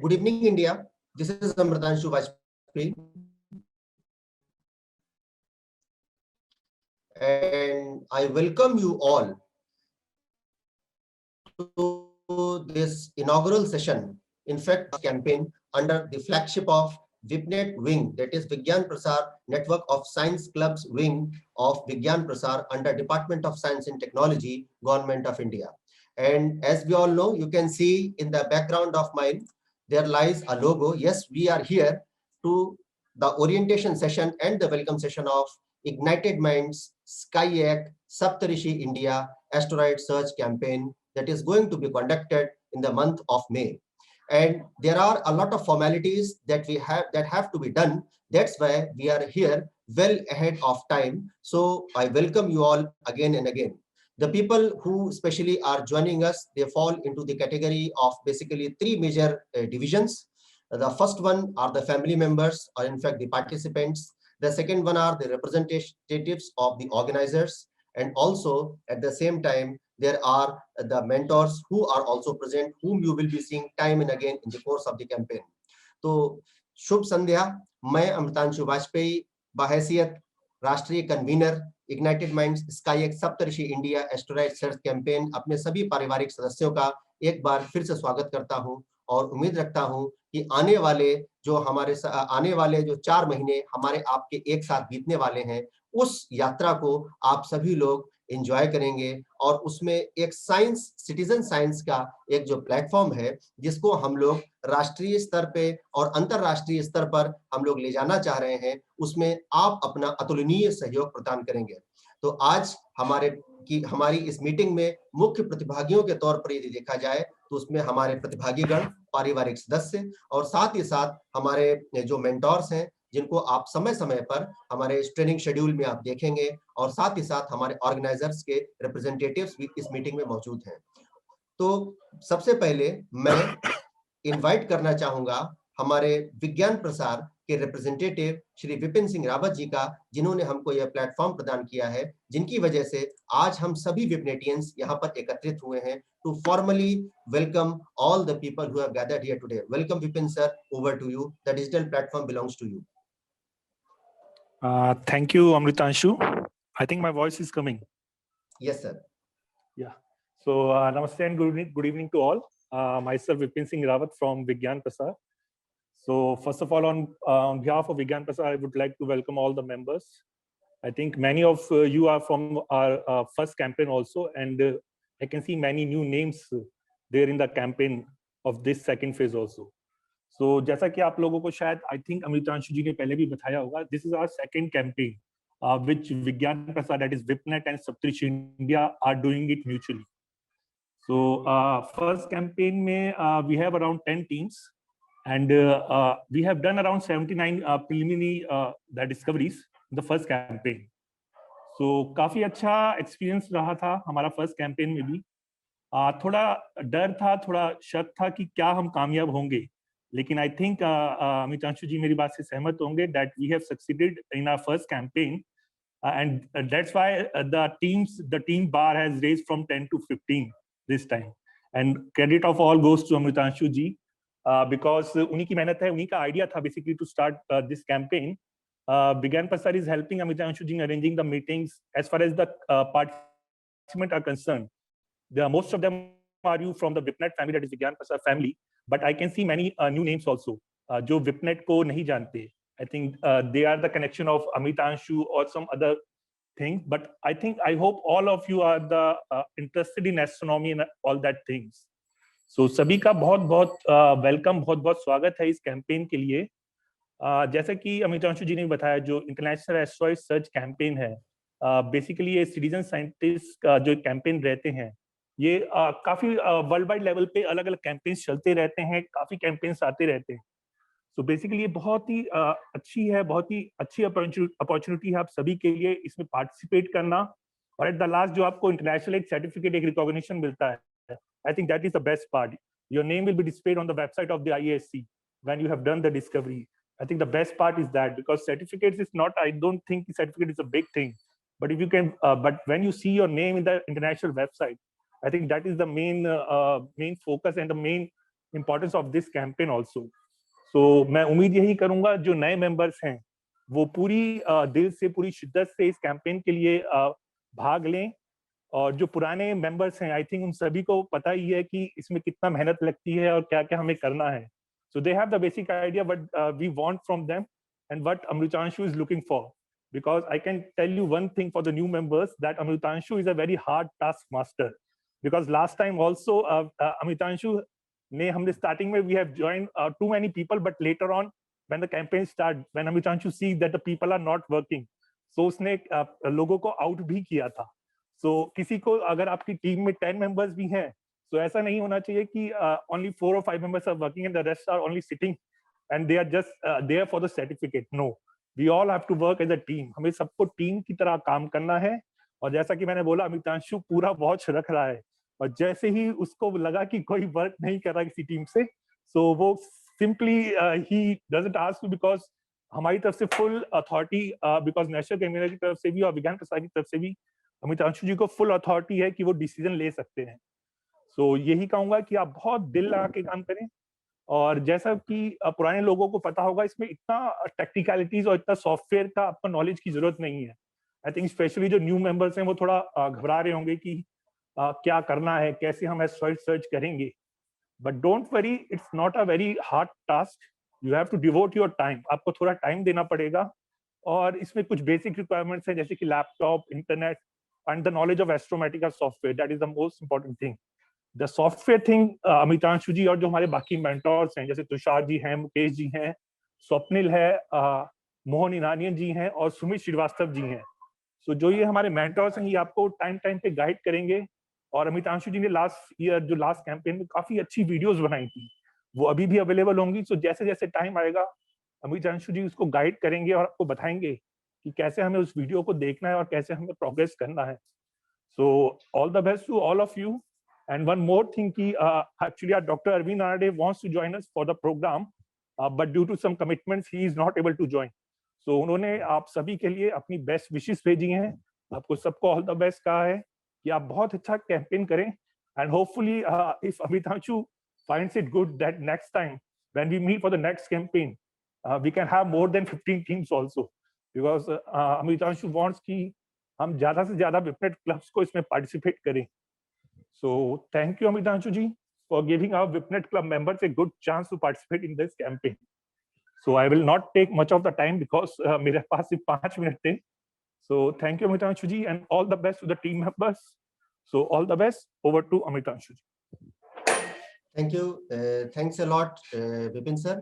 Good evening, India. This is Amritanshu Vajpayee, and I welcome you all to this inaugural session. In fact, campaign under the flagship of VIPNet Wing, that is Vigyan Prasar Network of Science Clubs Wing of Vigyan Prasar under Department of Science and Technology, Government of India. And as we all know, you can see in the background of mine, there lies a logo. Yes, we are here to the orientation session and the welcome session of Ignited Minds SkyAct Saptarishi India Asteroid Search Campaign that is going to be conducted in the month of May. And there are a lot of formalities that have to be done. That's why we are here well ahead of time. So I welcome you all again and again. The people who especially are joining us, they fall into the category of basically three major divisions. The first one are the family members, or in fact the participants. The second one are the representatives of the organizers. And also at the same time, there are the mentors who are also present, whom you will be seeing time and again in the course of the campaign. तो शुभ संध्या, मैं अमृतांशु वाजपेयी बहैसियत राष्ट्रीय convener ignited minds स्काईएक्ट सप्तऋषि India asteroid search campaign अपने सभी पारिवारिक सदस्यों का एक बार फिर से स्वागत करता हूं और उम्मीद रखता हूं कि आने वाले जो 4 महीने हमारे आपके एक साथ बीतने वाले हैं, उस यात्रा को आप सभी लोग एंजॉय करेंगे और उसमें एक साइंस, सिटीजन साइंस का एक जो प्लेटफॉर्म है, जिसको हम लोग राष्ट्रीय स्तर पे और अंतरराष्ट्रीय स्तर पर हम लोग ले जाना चाह रहे हैं, उसमें आप अपना अतुलनीय सहयोग प्रदान करेंगे। तो आज हमारी इस मीटिंग में मुख्य प्रतिभागियों के तौर पर यदि देखा जाए तो उसमें हमारे प्रतिभागीगण, पारिवारिक सदस्य और साथ ही साथ हमारे जो मेंटोर्स हैं, जिनको आप समय समय पर हमारे ट्रेनिंग शेड्यूल में आप देखेंगे, और साथ ही साथ हमारे ऑर्गेनाइजर्स के रिप्रेजेंटेटिव्स भी इस मीटिंग में मौजूद हैं। तो सबसे पहले मैं इनवाइट करना चाहूंगा हमारे विज्ञान प्रसार के रिप्रेजेंटेटिव श्री विपिन सिंह रावत जी का, जिन्होंने हमको यह प्लेटफॉर्म प्रदान किया है, जिनकी वजह से आज हम सभी विपनेटियंस यहाँ पर एकत्रित हुए हैं to formally welcome all the people who have gathered here today. Welcome Vipin sir, over to you. The digital platform belongs to you. Thank you, Amritanshu. I think my voice is coming. Yes, sir. Yeah. So, namaste and good evening to all. Myself, Vipin Singh Rawat from Vigyan Prasar. So, first of all, on behalf of Vigyan Prasar, I would like to welcome all the members. I think many of you are from our first campaign also, and I can see many new names there in the campaign of this second phase also. So, जैसा कि आप लोगों को शायद I think Amritanshu जी ने पहले भी बताया होगा, this is our second campaign, which Vigyan Prasar, that is VIPNet and Saptarishi India, are doing it mutually. So, first campaign में we have around 10 teams, and we have done around 79 preliminary the discoveries in the first campaign. So, काफी अच्छा experience रहा था हमारा first campaign में भी। थोड़ा डर था, थोड़ा शक था कि क्या हम कामयाब होंगे, लेकिन आई थिंक अमितांशु जी मेरी बात से सहमत होंगे that we have succeeded in our first campaign, and that's why the team bar has raised from 10 to 15 this time, and credit of all goes to Amritanshu ji, because उन्हीं की मेहनत है, उन्हीं का आइडिया था basically to start this campaign. Vigyan Prasar is helping Amritanshu ji in arranging the meetings as far as the participants are concerned. Most of them are you from the VIPNet family, that is Vigyan Prasar family, but I can see many new names also जो VIPNet को नहीं जानते. I think they are the connection of Amritanshu or some other thing, but I hope all of you are the interested in astronomy and all that things. So सभी का बहुत welcome, बहुत स्वागत है इस कैंपेन के लिए। जैसा कि अमितांशु जी ने बताया, जो इंटरनेशनल एस्ट्रॉइड सर्च कैंपेन है, बेसिकली ये सिटीजन साइंटिस्ट का जो कैंपेन रहते हैं, ये काफी वर्ल्ड वाइड लेवल पे अलग अलग कैंपेन्स चलते रहते हैं, काफी कैंपेन्स आते रहते हैं। सो बेसिकली ये बहुत ही अच्छी है, बहुत ही अच्छी अपॉर्चुनिटी है आप सभी के लिए इसमें पार्टिसिपेट करना, और एट द लास्ट जो आपको इंटरनेशनल एक सर्टिफिकेट, एक रिकॉग्निशन मिलता है, I think that is the best part. Your name will be displayed on the website of the IASC when you have done the discovery. I think the best part is that, because certificates is not, I don't think the certificate is a big thing, but if you can, but when you see your name in the international website, I think that is the main focus and the main importance of this campaign also. So मैं उम्मीद यही करूंगा जो नए members हैं वो पूरी दिल से, पूरी शिद्दत से इस कैंपेन के लिए भाग लें, और जो पुराने मेंबर्स हैं आई थिंक उन सभी को पता ही है कि इसमें कितना मेहनत लगती है और क्या क्या हमें करना है. So they have the basic idea what we want from them and what Amritanshu is looking for. Because I can tell you one thing for the new members, that Amritanshu is a very hard task master. Because last time also Amritanshu ne humne starting mein we have joined too many people, but later on when the campaign started, when Amritanshu sees that the people are not working, so उसने लोगों को out भी किया था. So किसी को अगर आपकी टीम में 10 members भी हैं, तो ऐसा नहीं होना चाहिए कि only 4 or 5 members are working and the rest are only sitting and they are just there for the certificate. No, we all have to work as a team. हमें सबको टीम की तरह काम करना है. और जैसा कि मैंने बोला, अमितांशु पूरा वॉच रख रहा है, और जैसे ही उसको लगा कि कोई वर्क नहीं कर रहा किसी टीम से, so वो simply he doesn't ask, because हमारी तरफ से full authority, because national cabinet की तरफ से भी और विज्ञान प्रसार की तरफ से भी अमितांशु जी को फुल अथॉरिटी है कि वो डिसीजन ले सकते हैं. सो यही कहूंगा कि आप बहुत दिल लगा के काम करें. और जैसा कि पुराने लोगों को पता होगा, इसमें इतना टेक्निकलिटीज और इतना सॉफ्टवेयर का आपको नॉलेज की जरूरत नहीं है. आई थिंक स्पेशली जो न्यू मेंबर्स हैं वो थोड़ा घबरा रहे होंगे कि क्या करना है, कैसे हम सर्च करेंगे. But don't worry, it's not a very hard task. You have to devote your time. आपको थोड़ा टाइम देना पड़ेगा. और इसमें कुछ बेसिक रिक्वायरमेंट्स हैं, जैसे कि laptop, internet and the knowledge of Astrometrica software. That is the most important thing. The software thing Amitanshu ji और जो हमारे बाकी मेंटोर्स हैं, जैसे तुषार जी हैं, मुकेश जी हैं, स्वप्निल है, मोहन ईरानियन जी हैं और सुमित श्रीवास्तव जी हैं. सो जो ये हमारे मेंटोर्स हैं, ये आपको टाइम टाइम पे गाइड करेंगे. और अमितांशु जी ने लास्ट ईयर जो लास्ट कैंपेन में काफी अच्छी वीडियोस बनाई थी, वो अभी भी अवेलेबल होंगी. सो जैसे जैसे टाइम आएगा, अमितांशु जी उसको गाइड करेंगे और आपको बताएंगे कि कैसे हमें उस वीडियो को देखना है और कैसे हमें प्रोग्रेस करना है. So all the best to all of you. And one more thing, actually, Dr. Arvind Anade wants to join us for the program, but due to some commitments, he is not able to join. So उन्होंने आप सभी के लिए अपनी best wishes भेजी हैं. आपको सबको ऑल द बेस्ट कहा है कि आप बहुत अच्छा कैंपेन करें. And hopefully if Amitanshu finds it good that next time when we meet for the next campaign, we can have more than 15 teams also, because अमितांशु wants कि हम ज्यादा से ज्यादा विपनेट क्लब्स को इसमें पार्टिसिपेट करें. So thank you, Amitabh ji, for giving our VIPNet club members a good chance to participate in this campaign. So I will not take much of the time because मेरे पास सिर्फ 5 minute थे. So thank you, Amitabh ji, and all the best to the team members. So all the best. Over to Amitabh ji. Thank you. Thanks a lot, Vipin sir,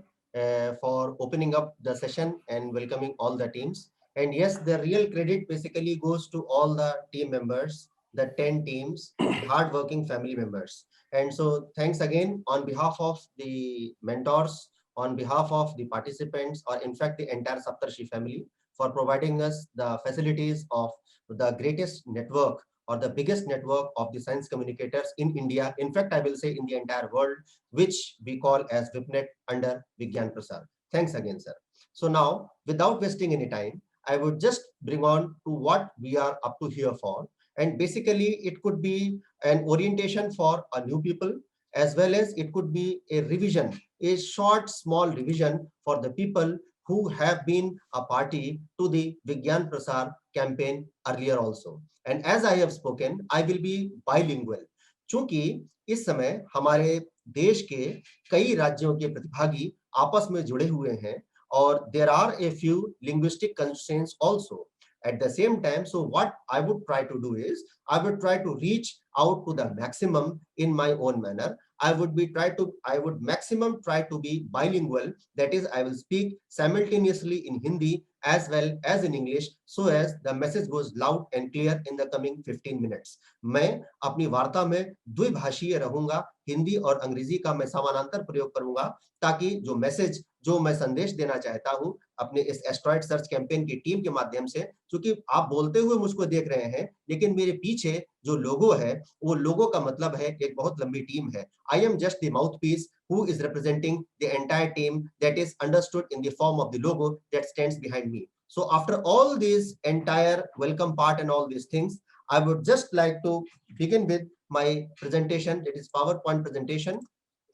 for opening up the session and welcoming all the teams. And yes, the real credit basically goes to all the team members, the 10 teams, hardworking family members. And so thanks again on behalf of the mentors, on behalf of the participants, or in fact the entire Saptarshi family, for providing us the facilities of the greatest network or the biggest network of the science communicators in India. In fact, I will say in the entire world, which we call as VIPNet under Vigyan Prasar. Thanks again, sir. So now, without wasting any time, I would just bring on to what we are up to here for. And basically, it could be an orientation for a new people, as well as it could be a revision, a short, small revision for the people who have been a party to the Vigyan Prasar campaign earlier also. And as I have spoken, I will be bilingual. चूंकि इस समय हमारे देश के कई राज्यों के प्रतिभागी आपस में जुड़े हुए हैं, और there are a few linguistic constraints also. At the same time, so what I would try to do is, I would try to reach out to the maximum in my own manner. I would maximum try to be bilingual. That is, I will speak simultaneously in Hindi as well as in English, so as the message goes loud and clear in the coming 15 minutes. मैं अपनी वार्ता में द्विभाषीय रहूंगा. हिंदी और अंग्रेजी का मैं समानांतर प्रयोग करूंगा, ताकि जो मैसेज, जो मैं संदेश देना चाहता हूं अपने इस एस्ट्रॉइड सर्च कैंपेन की टीम के माध्यम से, क्योंकि आप बोलते हुए मुझको देख रहे हैं, लेकिन मेरे पीछे जो लोगो है, वो लोगो का मतलब है एक बहुत लंबी टीम है. I am just the mouthpiece who is representing the entire team that is understood in the form of the logo that stands behind me. So after all this entire welcome part and all these things, I would just like to begin with my presentation, that is PowerPoint presentation.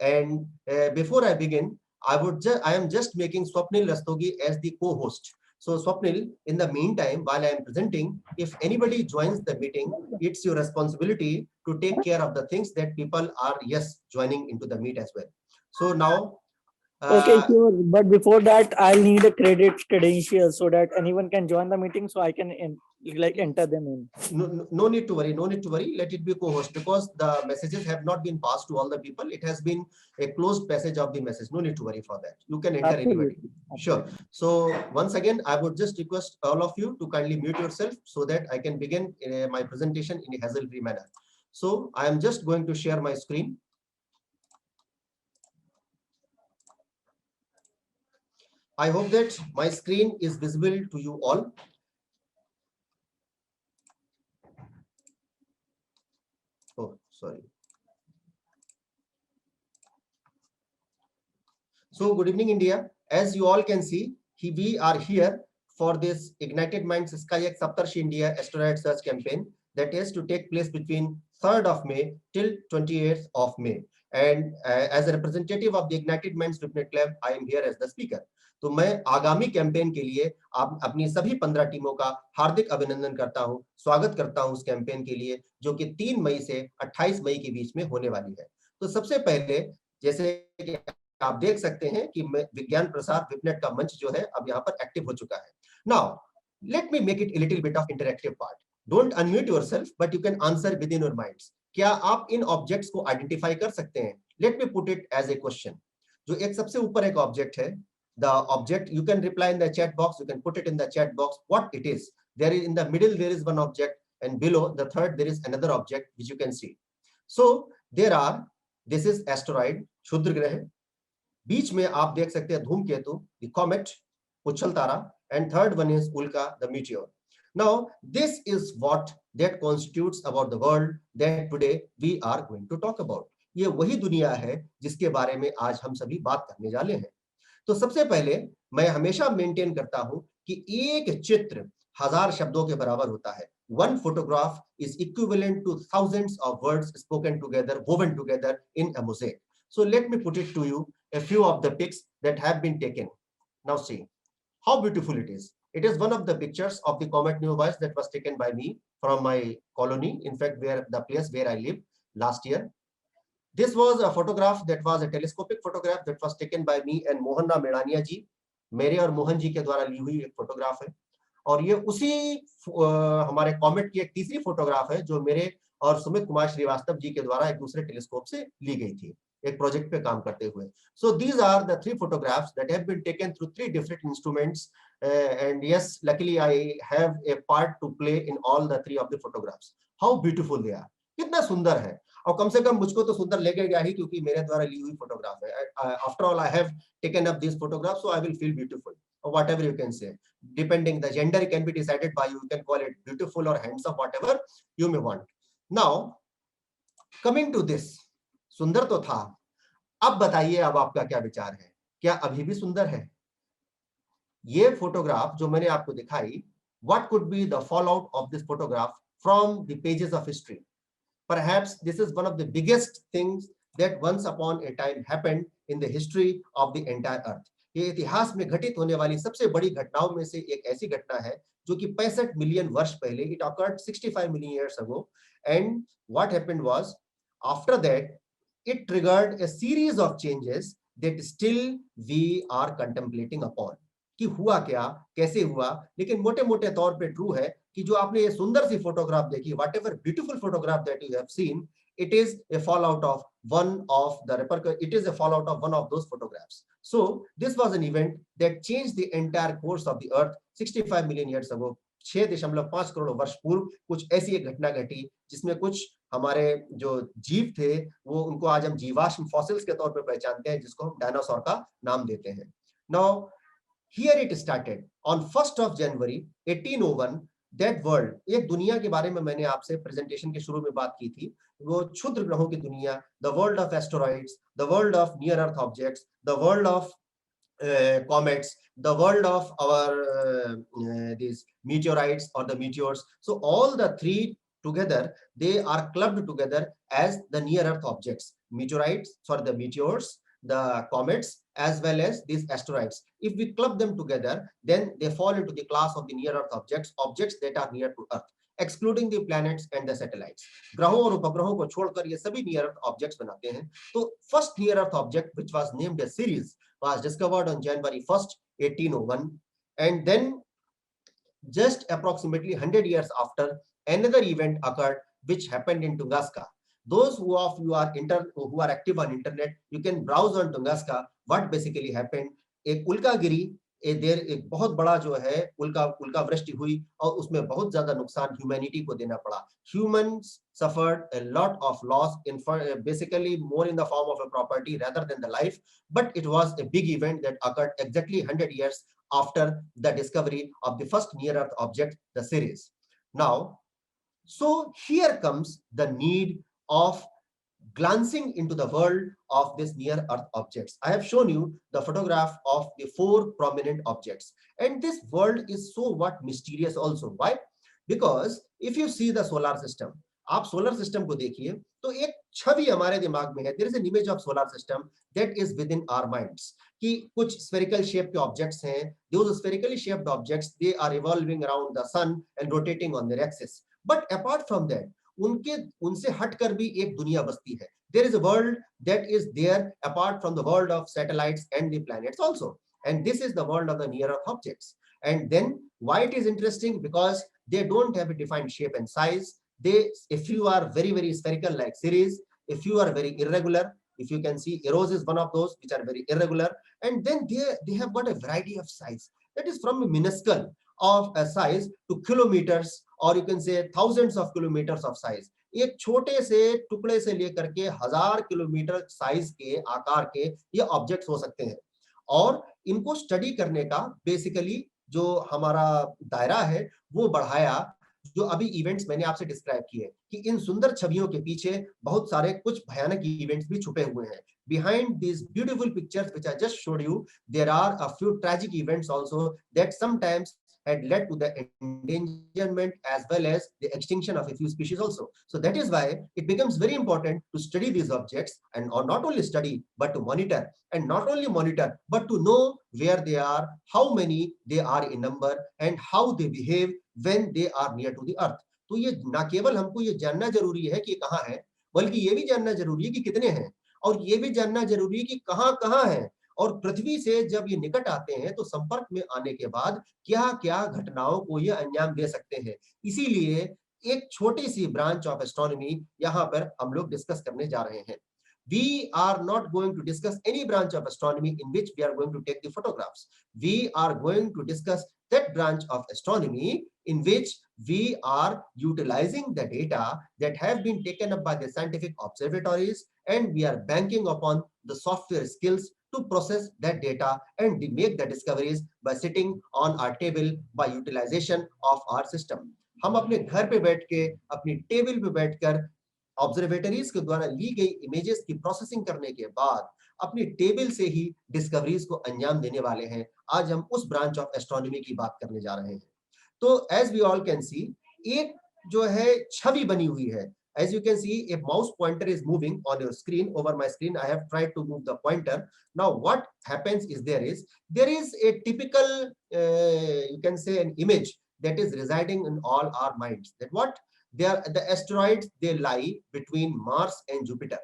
And before I begin, I am just making Swapnil Rastogi as the co-host. So Swapnil, in the meantime, while I am presenting, if anybody joins the meeting, it's your responsibility to take care of the things that people are, yes, joining into the meet as well. So now, Okay, sure. But before that, I'll need a credentials so that anyone can join the meeting, so I can enter them in. no need to worry, no need to worry. Let it be co-host, because the messages have not been passed to all the people. It has been a closed passage of the message. No need to worry for that. You can enter anybody. Sure. So once again, I would just request all of you to kindly mute yourself so that I can begin my presentation in a hassle-free manner. So I am just going to share my screen. I hope that my screen is visible to you all. Oh, sorry. So good evening, India. As you all can see, we are here for this Ignited Minds SkyX Saptarshi India Asteroid Search Campaign that is to take place between 3rd of May till 28th of May. And as a representative of the Ignited Minds VIPNet Lab, I am here as the speaker. तो मैं आगामी campaign के लिए आप अपनी सभी 15 टीमों का हार्दिक अभिनंदन करता हूं, स्वागत करता हूं उस कैंपेन के लिए जो कि 3 मई से 28 मई के बीच में होने वाली है। तो सबसे पहले, जैसे कि आप देख सकते हैं कि विज्ञान प्रसार विपनेट का मंच जो है अब यहाँ पर एक्टिव हो चुका है। Now let me make it a little bit of interactive part. Don't unmute yourself, but you can answer within your minds. क्या आप इन ऑब्जेक्ट्स को आइडेंटिफाई कर सकते हैं? Let me put it as a question. जो एक सबसे ऊपर एक ऑब्जेक्ट है, the object, you can reply in the chat box, you can put it in the chat box what it is. There is, in the middle there is one object, and below the third there is another object which you can see. So there are, this is asteroid क्षुद्र ग्रह, बीच में आप देख सकते हैं धूमकेतु, the comet, उछल तारा, and third one is Ulka, the meteor. Now this is what that constitutes about the world that today we are going to talk about. ये वही दुनिया है जिसके बारे में आज हम सभी बात करने वाले हैं। तो सबसे पहले मैं हमेशा मेंटेन करता हूं कि एक चित्र 1000 शब्दों के बराबर होता है। One photograph is equivalent to thousands of words spoken together, woven together in a mosaic. So let me put it to you a few of the pics that have been taken. Now see how beautiful it is. It is one of the pictures of the comet Neowise that was taken by me from my colony, in fact where the place where I lived last year. This was a photograph that was a telescopic photograph that was taken by me and Mohan Ram Medania ji. मेरे और मोहन जी के द्वारा ली हुई एक photograph है, और ये उसी हमारे कॉमेट की एक तीसरी फोटोग्राफ है जो मेरे और सुमित कुमार श्रीवास्तव जी के द्वारा एक दूसरे टेलीस्कोप से ली गई थी एक प्रोजेक्ट पे काम करते हुए. So these are the 3 photographs that have been taken through 3 different instruments, and yes, luckily I have a part to play in all the 3 of the photographs. How beautiful they are. कितना सुंदर है, और कम से कम मुझको तो सुंदर लगेगा ही क्योंकि मेरे द्वारा ली हुई फोटोग्राफ है. After all, I have taken up these photographs, so I will feel beautiful, or whatever you can say. Depending the gender can be decided by you. You can call it beautiful or handsome, whatever you may want. Now, coming to this, सुंदर तो था. अब बताइए अब आपका क्या विचार है, क्या अभी भी सुंदर है? ये फोटोग्राफ जो मैंने आपको दिखाई, what could be the fallout of this photograph from the pages of history? Perhaps this is one of the biggest things that once upon a time happened in the history of the entire earth. ये इतिहास में घटित होने वाली सबसे बड़ी घटनाओं में से एक ऐसी घटना है जो कि 65 मिलियन वर्ष पहले, it occurred 65 million years ago, and what happened was after that it triggered a series of changes that still we are contemplating upon. कि हुआ क्या, कैसे हुआ, लेकिन मोटे मोटे तौर पे ट्रू है कि जो आपने ये सुंदर सी फोटोग्राफ देखी, whatever beautiful photograph that you have seen, it is a fallout of one of those photographs. So this was an event that changed the entire course of the earth 65 million years ago. 6.5 crore वर्ष पूर्व कुछ ऐसी एक घटना घटी जिसमें कुछ हमारे जो जीव थे वो उनको आज हम जीवाश्म फॉसिल्स के तौर पर पहचानते हैं, जिसको हम डायनासोर का नाम देते हैं. Now here it started on 1st of January 1801. That world, एक दुनिया के बारे में मैंने आपसे प्रेजेंटेशन के शुरू में बात की थी, वो क्षुद्र ग्रहों की दुनिया, the world of asteroids, the world of near earth objects, the world of comets, the world of our these meteorites or the meteors. So all the 3 together, they are clubbed together as the near earth objects. the meteors, the comets, as well as these asteroids. If we club them together, then they fall into the class of the near Earth objects, objects that are near to Earth, excluding the planets and the satellites. ग्रहों और उपग्रहों को छोड़कर ये सभी near Earth objects बनाते हैं. तो first near Earth object, which was named as Ceres, was discovered on January 1st, 1801, and then just approximately 100 years after, another event occurred which happened in Tunguska. Those who are active on internet, you can browse on Tunguska what basically happened. एक उल्का गिरी, एक बहुत बड़ा जो है उल्का वृष्टि हुई और उसमें बहुत ज्यादा नुकसान ह्यूमैनिटी को देना पड़ा. Humans suffered a lot of loss, in basically more in the form of a property rather than the life, but it was a big event that occurred exactly 100 years after the discovery of the first near Earth object, the Ceres. Now, so here comes the need of glancing into the world of these near Earth objects. I have shown you the photograph of the 4 prominent objects, and this world is so mysterious also. Why? Because if you see the solar system, आप solar system को देखिए तो एक छवि हमारे दिमाग में है. There is an image of solar system that is within our minds. कि कुछ spherical shape के objects हैं. Those spherically shaped objects, they are revolving around the sun and rotating on their axis. But apart from that, उनसे हटकर भी एक दुनिया बसती है. There is a world that is there apart from the world of satellites and the planets also. And this is the world of the near Earth objects. And then why it is interesting? Because they don't have a defined shape and size. If you are very, very spherical like Ceres, if you are very irregular, if you can see, Eros is one of those which are very irregular, and then they have got a variety of size. That is from a minuscule of a size to kilometers, or you can say thousands of kilometers of size. एक छोटे से टुकड़े से लेकर के 1000 kilometre size के आकार के ये ऑब्जेक्ट्स हो सकते हैं. और इनको स्टडी करने का बेसिकली जो हमारा दायरा है वो बढ़ाया. जो अभी इवेंट्स मैंने आपसे डिस्क्राइब किए कि इन सुंदर छवियों के पीछे बहुत सारे कुछ भयानक इवेंट्स भी छुपे हुए हैं. Behind these beautiful pictures which I just showed you, there are a few tragic events also that sometimes had led to the endangerment as well as the extinction of a few species also. So that is why it becomes very important to study these objects, and or not only study but to monitor, and not only monitor but to know where they are, how many they are in number, and how they behave when they are near to the earth. तो ये ना केवल हमको ये जानना जरूरी है कि कहाँ है, बल्कि ये भी जानना जरूरी है कि कितने हैं, और ये भी जानना जरूरी है कि कहाँ हैं, और पृथ्वी से जब ये निकट आते हैं तो संपर्क में आने के बाद क्या-क्या घटनाओं को ये अंजाम दे सकते हैं. इसीलिए एक छोटी सी ब्रांच ऑफ एस्ट्रोनॉमी यहाँ पर हम लोग डिस्कस करने जा रहे हैं. We are not going to discuss any branch of astronomy in which we are going to take the photographs. We are going to discuss that branch of astronomy in which we are utilizing the data that have been taken up by the scientific observatories, and we are banking upon the software skills to process that data and make the discoveries by sitting on our table by utilization of our system. हम अपने घर पे बैठ के अपनी table पे बैठकर observatories के द्वारा ली गई इमेजेस की प्रोसेसिंग करने के बाद अपनी टेबल से ही डिस्कवरीज को अंजाम देने वाले हैं. आज हम उस ब्रांच ऑफ एस्ट्रोनॉमी की बात करने जा रहे हैं. तो as we all can see, एक जो है छवि बनी हुई है. As you can see, a mouse pointer is moving on your screen. Over my screen, I have tried to move the pointer. Now, what happens is there is a typical, you can say, an image that is residing in all our minds. That what? The asteroids, they lie between Mars and Jupiter.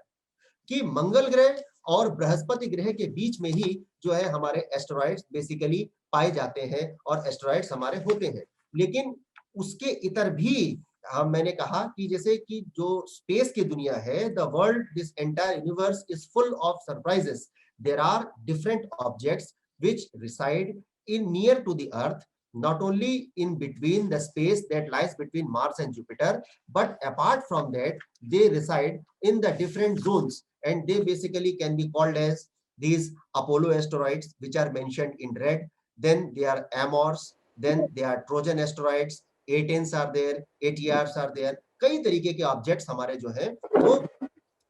कि मंगल ग्रह और बृहस्पति ग्रह के बीच में ही जो है हमारे asteroids basically पाए जाते हैं और एस्टेरॉइड्स हमारे होते हैं. लेकिन उसके इतर भी मैंने कहा कि जैसे कि जो स्पेस की दुनिया है, the world, this entire universe is full of surprises. There are different objects which reside in near to the earth, not only in between the space that lies between Mars and Jupiter, but apart from that, they reside in the different zones, and they basically can be called as these Apollo asteroids, which are mentioned in red. Then they are Amors, then they are Trojan asteroids, A10s are there, ATRs are there. कई तरीके के objects हमारे जो हैं वो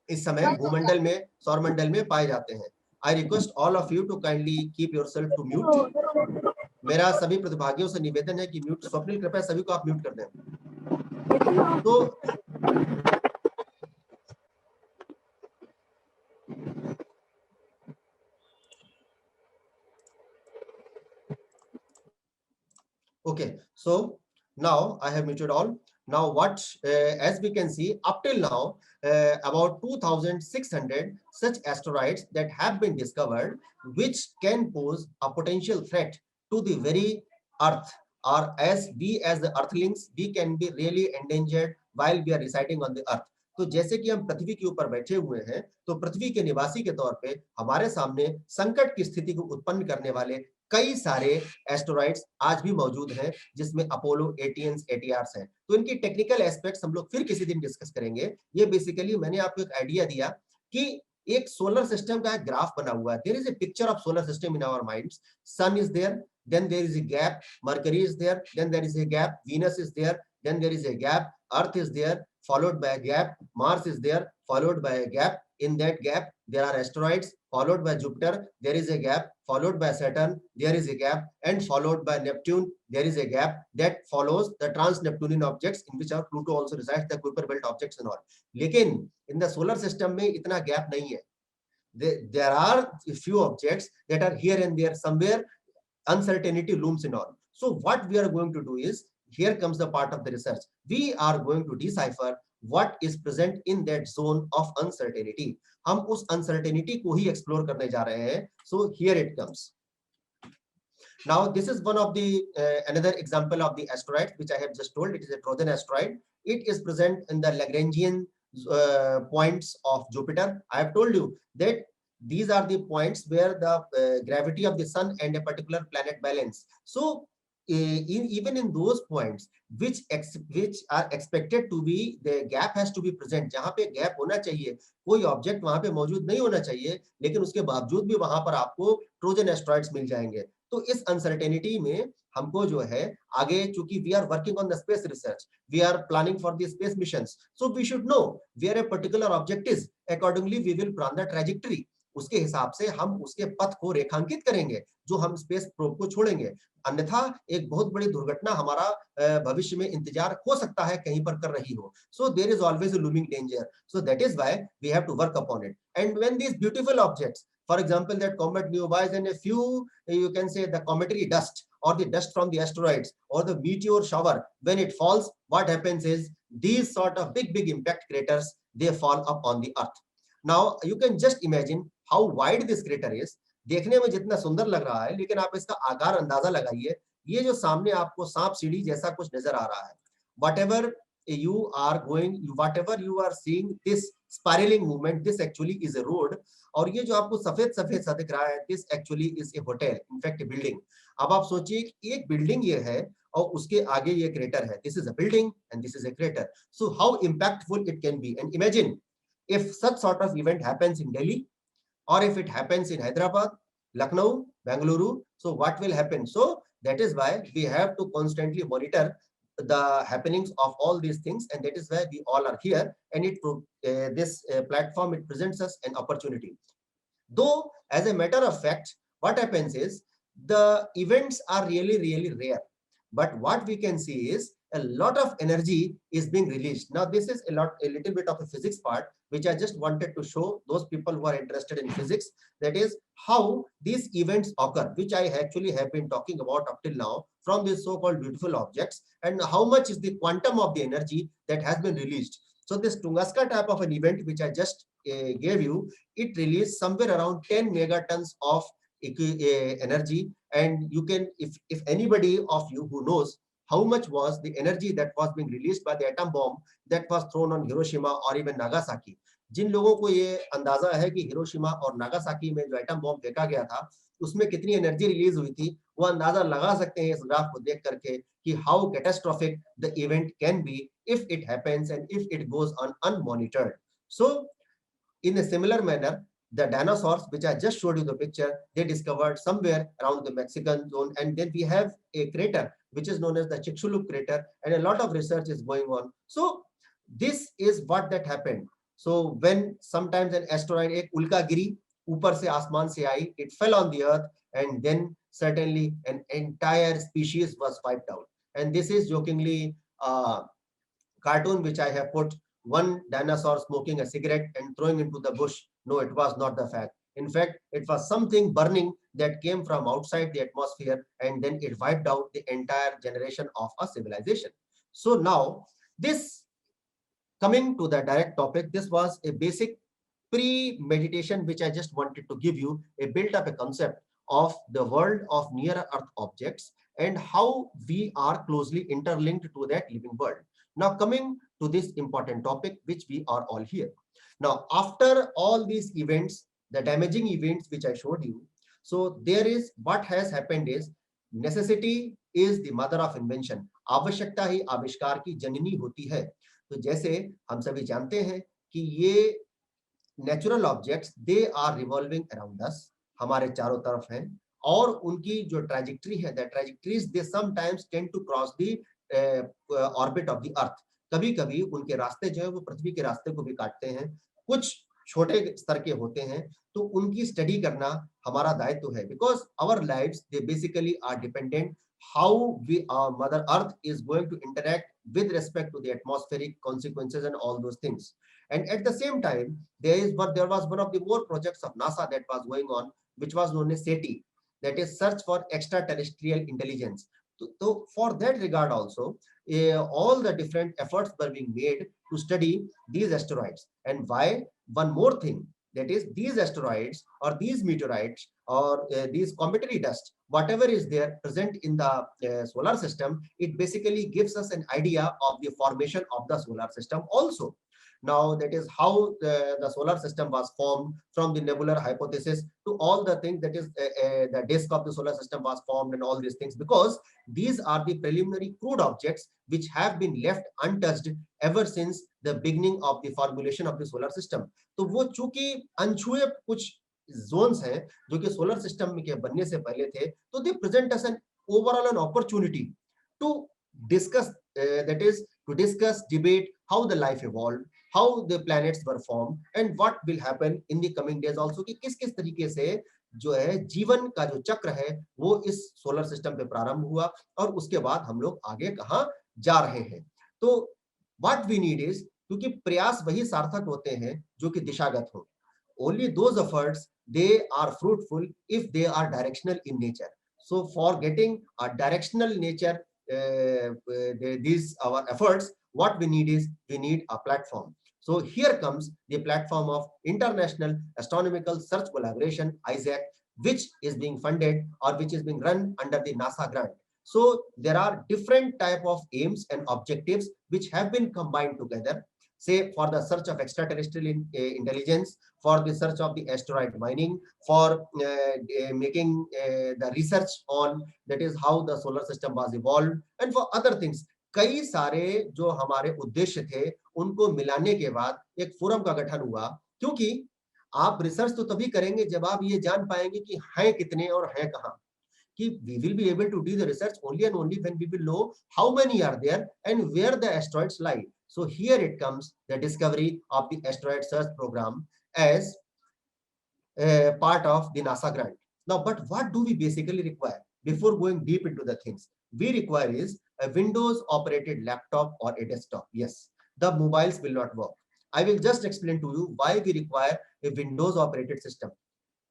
इस समय भूमंडल में, सौरमंडल में पाए जाते हैं. I request all of you to kindly keep yourself to mute. मेरा सभी प्रतिभागियों से निवेदन है कि म्यूट, स्वप्निल कृपया सभी को आप म्यूट कर दें. तो Okay, so now I have muted all. Now what, as we can see, up till now, about 2,600 such asteroids that have been discovered, which can pose a potential threat to the very Earth, or as we as the Earthlings, we can be really endangered while we are residing on the Earth. तो जैसे कि हम पृथ्वी के ऊपर बैठे हुए हैं, तो पृथ्वी के निवासी के तौर पे हमारे सामने संकट की स्थिति को उत्पन्न करने वाले कई सारे एस्टेरॉइड्स आज भी मौजूद हैं, जिसमें अपोलो 18s 8Rs हैं। तो इनकी टेक्निकल एस्पेक्ट्स हम लोग फिर किसी दिन डिस्कस करेंगे। ये बेसिकली मैंने आपको एक आइडिया दिया कि एक सोलर सिस्टम का एक ग्राफ बना हुआ है। There is a picture of solar system in our minds. Sun is there, then there is a gap, Mercury is there, then there is a gap, Venus is there, then there is a gap, Earth is there, followed by a gap, Mars is there, followed by a gap. In that gap, there are asteroids, followed by Jupiter, there is a gap, followed by Saturn, there is a gap, and followed by Neptune, there is a gap that follows the trans-Neptunian objects, in which our Pluto also resides, the Kuiper belt objects and all. लेकिन in the solar system में इतना gap नहीं है. There are a few objects that are here and there somewhere. Uncertainty looms in all. So what we are going to do is, here comes the part of the research. We are going to decipher what is present in that zone of uncertainty. हम उस uncertainty को ही explore करने जा रहे हैं. So here it comes. Now this is one of the another example of the asteroid which I have just told. It is a Trojan asteroid. It is present in the Lagrangian points of Jupiter. I have told you that these are the points where the gravity of the sun and a particular planet balance. So even in those points which are expected to be, the gap has to be present. जहाँ पे gap होना चाहिए, कोई object वहाँ पे मौजूद नहीं होना चाहिए, लेकिन उसके बावजूद भी वहाँ पर आपको Trojan asteroids मिल जाएंगे. तो इस uncertainty में हमको जो है आगे, चूंकि we are working on the space research, we are planning for the space missions, so we should know where a particular object is. Accordingly, we will plan the trajectory. उसके हिसाब से हम उसके पथ को रेखांकित करेंगे जो हम स्पेस प्रोब को छोड़ेंगे. अन्यथा एक बहुत बड़ी दुर्घटना हमारा भविष्य में इंतजार हो सकता है कहीं पर कर रही हो. So there is always a looming danger. So that is why we have to work upon it. And when these beautiful objects, for example, that comet Neowise and a few, you can say the cometary dust or the dust from the asteroids or the meteor shower, when it falls, what happens is these sort of big impact craters, they fall up on the Earth. Now you can just imagine how wide this crater is. देखने में जितना सुंदर लग रहा है, लेकिन आप इसका आकार अंदाजा लगाइए. ये जो सामने आपको सांप सीढ़ी जैसा कुछ नजर आ रहा है, whatever you are going, whatever you are seeing, this spiraling movement, this actually is a road. और ये जो आपको सफेद सफेद सा दिख रहा है, this actually is a hotel, in fact a building. अब आप सोचिए कि एक बिल्डिंग ये है और उसके आगे ये क्रेटर है. This is a building and this is a crater. So how impactful it can be. And imagine if such sort of event happens in Delhi, or if it happens in Hyderabad, Lucknow, Bengaluru, so what will happen? So that is why we have to constantly monitor the happenings of all these things, and that is why we all are here. And this platform, it presents us an opportunity. Though, as a matter of fact, what happens is the events are really rare. But what we can see is a lot of energy is being released. Now, this is a little bit of a physics part, which I just wanted to show those people who are interested in physics. That is how these events occur, which I actually have been talking about up till now from these so-called beautiful objects, and how much is the quantum of the energy that has been released. So this Tunguska type of an event, which I just gave you, it released somewhere around 10 megatons of energy. And you can, if anybody of you who knows how much was the energy that was being released by the atom bomb that was thrown on Hiroshima or even Nagasaki, जिन लोगों को ये अंदाजा है कि Hiroshima और Nagasaki में जो atom bomb फेंका गया था उसमें कितनी एनर्जी रिलीज हुई थी, वो अंदाजा लगा सकते हैं इस ग्राफ को देख करके कि how catastrophic the event can be if it happens and if it goes on unmonitored. So in a similar manner, the dinosaurs, which I just showed you the picture, they discovered somewhere around the Mexican zone. And then we have a crater, which is known as the Chicxulub crater, and a lot of research is going on. So this is what that happened. So when sometimes an asteroid, एक उल्का गिरी, ऊपर से आसमान से आई, it fell on the earth, and then certainly an entire species was wiped out. And this is jokingly cartoon which I have put, one dinosaur smoking a cigarette and throwing into the bush. No, it was not the fact. In fact, it was something burning that came from outside the atmosphere, and then it wiped out the entire generation of a civilization. So now, this, coming to the direct topic, this was a basic pre-meditation which I just wanted to give you, a built up a concept of the world of near earth objects and how we are closely interlinked to that living world. Now coming to this important topic which we are all here. Now after all these events, the damaging events which I showed you, so there is what has happened is necessity is the mother of invention. आवश्यकता ही आविष्कार की जननी होती है. तो जैसे हम सभी जानते हैं कि ये natural objects they are revolving around us, हमारे चारों तरफ हैं, और उनकी जो ट्रैजेक्टरी है, that trajectories they sometimes tend to cross the orbit of the earth. कभी कभी उनके रास्ते जो है वो पृथ्वी के रास्ते को भी काटते हैं, कुछ छोटे स्तर के होते हैं, तो उनकी स्टडी करना हमारा दायित्व है, because our lives they basically are dependent how we mother earth is going to interact with respect to the atmospheric consequences and all those things. And at the same time, there was one of the more projects of NASA that was going on, which was known as SETI, that is Search for Extraterrestrial Intelligence. So for that regard also, all the different efforts were being made to study these asteroids. And why? One more thing, that is these asteroids or these meteorites or these cometary dust, whatever is there present in the solar system, it basically gives us an idea of the formation of the solar system also. Now that is how the solar system was formed, from the nebular hypothesis to all the things, that is the disk of the solar system was formed and all these things, because these are the preliminary crude objects which have been left untouched ever since the beginning of the formulation of the solar system. तो वो चूंकि अनछुए कुछ zones हैं जो कि solar system के बनने से पहले थे, तो they present us an overall an opportunity to discuss, that is to discuss, debate how the life evolved, how the planets were formed, and what will happen in the coming days also, कि किस किस तरीके से जो है जीवन का जो चक्र है वो इस सोलर सिस्टम पे प्रारंभ हुआ और उसके बाद हम लोग आगे कहाँ जा रहे हैं. तो what we need is, क्योंकि प्रयास वही सार्थक होते हैं जो कि दिशागत हो. Only those efforts, they are fruitful if they are directional in nature. So for getting a directional nature, these our efforts, what we need is, we need a platform. So here comes the platform of International Astronomical Search Collaboration, ISAC, which is being funded or which is being run under the NASA grant. So there are different type of aims and objectives which have been combined together, say for the search of extraterrestrial intelligence, for the search of the asteroid mining, for making the research on, that is how the solar system was evolved, and for other things. कई सारे जो हमारे उद्देश्य थे उनको मिलाने के बाद एक फोरम का गठन हुआ, क्योंकि आप रिसर्च तो तभी करेंगे जब आप ये जान पाएंगे कि हैं कितने और हैं कहाँ. कि we will be able to do the research only and only when we will know how many are there and where the asteroids lie. So here it comes, the discovery of the asteroid search program as a part of the NASA grant. Now, but what do we basically require before going deep into the things? We require is a Windows operated laptop or a desktop. Yes, the mobiles will not work. I will just explain to you why we require a Windows operated system.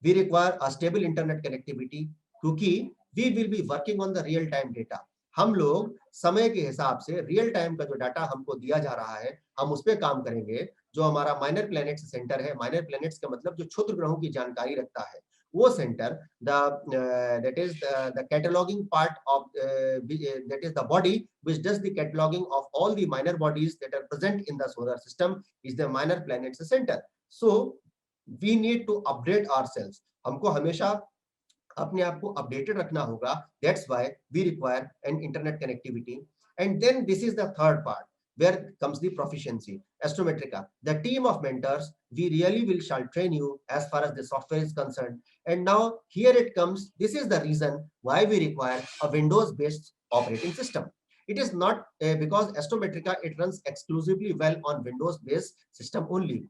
We require a stable internet connectivity, क्योंकि we will be working on the real time data. हम लोग समय के हिसाब से real time का जो data हमको दिया जा रहा है हम उस पर काम करेंगे. जो हमारा माइनर प्लैनेट्स सेंटर है, माइनर प्लैनेट्स का मतलब जो क्षुद्र ग्रहों की जानकारी रखता है, वो centre, that is the cataloging part of that is the body which does the cataloging of all the minor bodies that are present in the solar system is the minor planets center. So we need to update ourselves. हमको हमेशा अपने आप को updated रखना होगा. That's why we require an internet connectivity. And then this is the third part where comes the proficiency. Astrometrica, the team of mentors, we really will shall train you as far as the software is concerned. And now here it comes. This is the reason why we require a Windows based operating system. It is not because Astrometrica, it runs exclusively well on Windows based system only.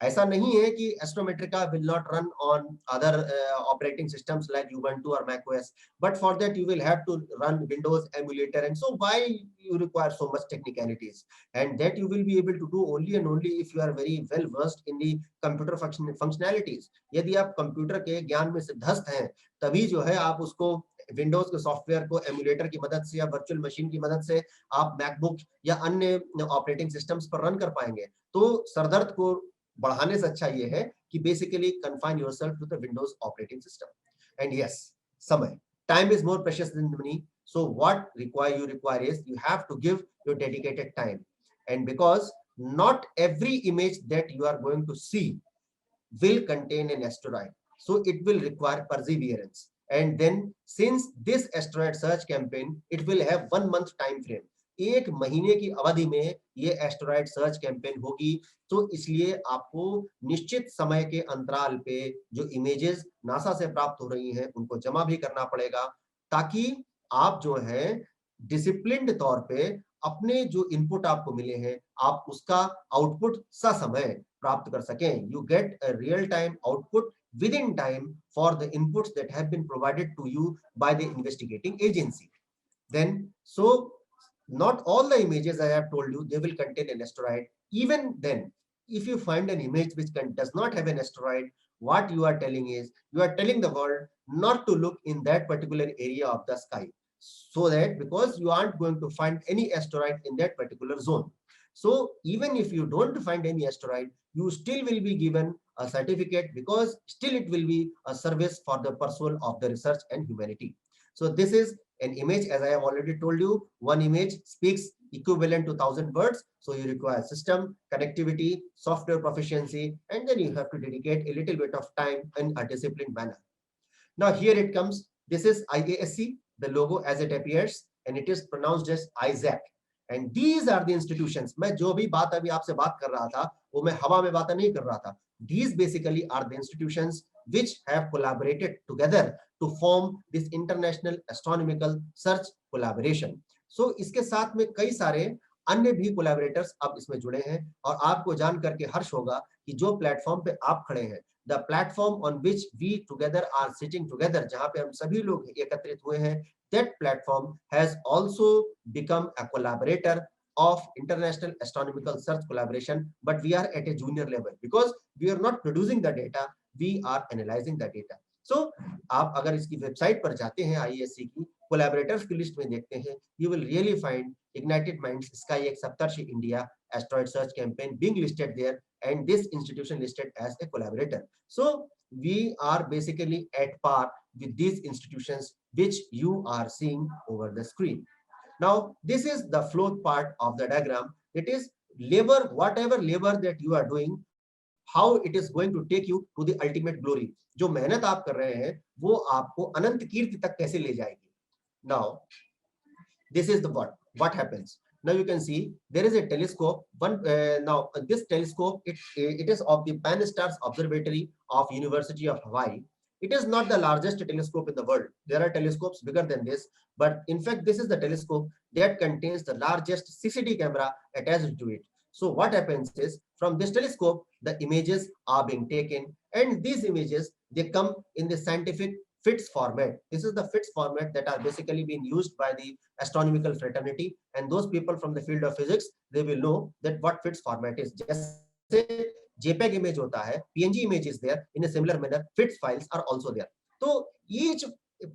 ऐसा नहीं है कि Astrometrica will not run on other operating systems like Ubuntu or macOS, but for that you will have to run Windows emulator, and so why you require so much technicalities, and that you will be able to do only and only if you are very well versed in the computer functionalities. यदि आप computer के ज्ञान में सिद्धस्त हैं, तभी जो है आप उसको विंडोज के सॉफ्टवेयर को एमुलेटर की मदद से या वर्चुअल मशीन की मदद से आप मैकबुक या अन्य ऑपरेटिंग सिस्टम्स पर रन कर पाएंगे। तो सरदर्द को बढ़ाने से अच्छा ये है कि basically confine yourself to the Windows operating system. And yes, समय, time is more precious than money, so what you require is you have to give your dedicated time, and because not every image that you are going to see will contain an asteroid, so it will require perseverance. And then since this asteroid search campaign, it will have 1 month time frame, एक महीने की अवधि में ये asteroid search campaign होगी, तो इसलिए आपको निश्चित समय के अंतराल पे जो इमेजेस नासा से प्राप्त हो रही हैं उनको जमा भी करना पड़ेगा, ताकि आप जो है डिसिप्लिन्ड तौर पे अपने जो इनपुट आपको मिले हैं आप उसका आउटपुट ससमय प्राप्त कर सकें। You get a real time output within time for the inputs that have been provided to you by the investigating agency. Then, so not all the images I have told you, they will contain an asteroid. Even then, if you find an image which does not have an asteroid, what you are telling is, you are telling the world not to look in that particular area of the sky, so that because you aren't going to find any asteroid in that particular zone. So even if you don't find any asteroid, you still will be given a certificate, because still it will be a service for the pursuit of the research and humanity. So this is an image, as I have already told you, one image speaks equivalent to 1,000 words. So you require system, connectivity, software proficiency, and then you have to dedicate a little bit of time in a disciplined manner. Now here it comes. This is IASC, the logo as it appears, and it is pronounced as ISAC. And these are the institutions. मैं जो भी बात अभी आपसे बात कर रहा था, वो मैं हवा में बात नहीं कर रहा था. These basically are the institutions which have collaborated together to form this international astronomical search collaboration. So इसके साथ में कई सारे अन्य भी कोलैबोरेटर्स अब इसमें जुड़े हैं, और आपको जान करके हर्ष होगा कि जो प्लेटफॉर्म पे आप खड़े हैं, the platform on which we together are sitting together, जहां पे हम सभी लोग एकत्रित हुए हैं, that platform has also become a collaborator of international astronomical search collaboration, but we are at a junior level because we are not producing the data, we are analyzing the data. So आप अगर इसकी website पर जाते हैं IASC की collaborators की list में देखते हैं, you will really find Ignited Minds SkyX Saptarshi India Asteroid Search Campaign being listed there, and this institution listed as a collaborator. So we are basically at par with these institutions which you are seeing over the screen. Now this is the flow part of the diagram. It is labor, whatever labor that you are doing, how it is going to take you to the ultimate glory. जो मेहनत आप कर रहे हैं वो आपको अनंत कीर्ति तक कैसे ले जाएगी. Now this is the what happens. Now you can see there is a telescope. Now this telescope, it is of the Pan-STARRS Observatory of University of Hawaii. It is not the largest telescope in the world. There are telescopes bigger than this, but in fact this is the telescope that contains the largest CCD camera attached to it. So what happens is, from this telescope the images are being taken, and these images, they come in the scientific FITS format. This is the FITS format that are basically being used by the astronomical fraternity, and those people from the field of physics, they will know that what FITS format is. जैसे JPEG image होता है, PNG image is there. In a similar manner, FITS files are also there. So each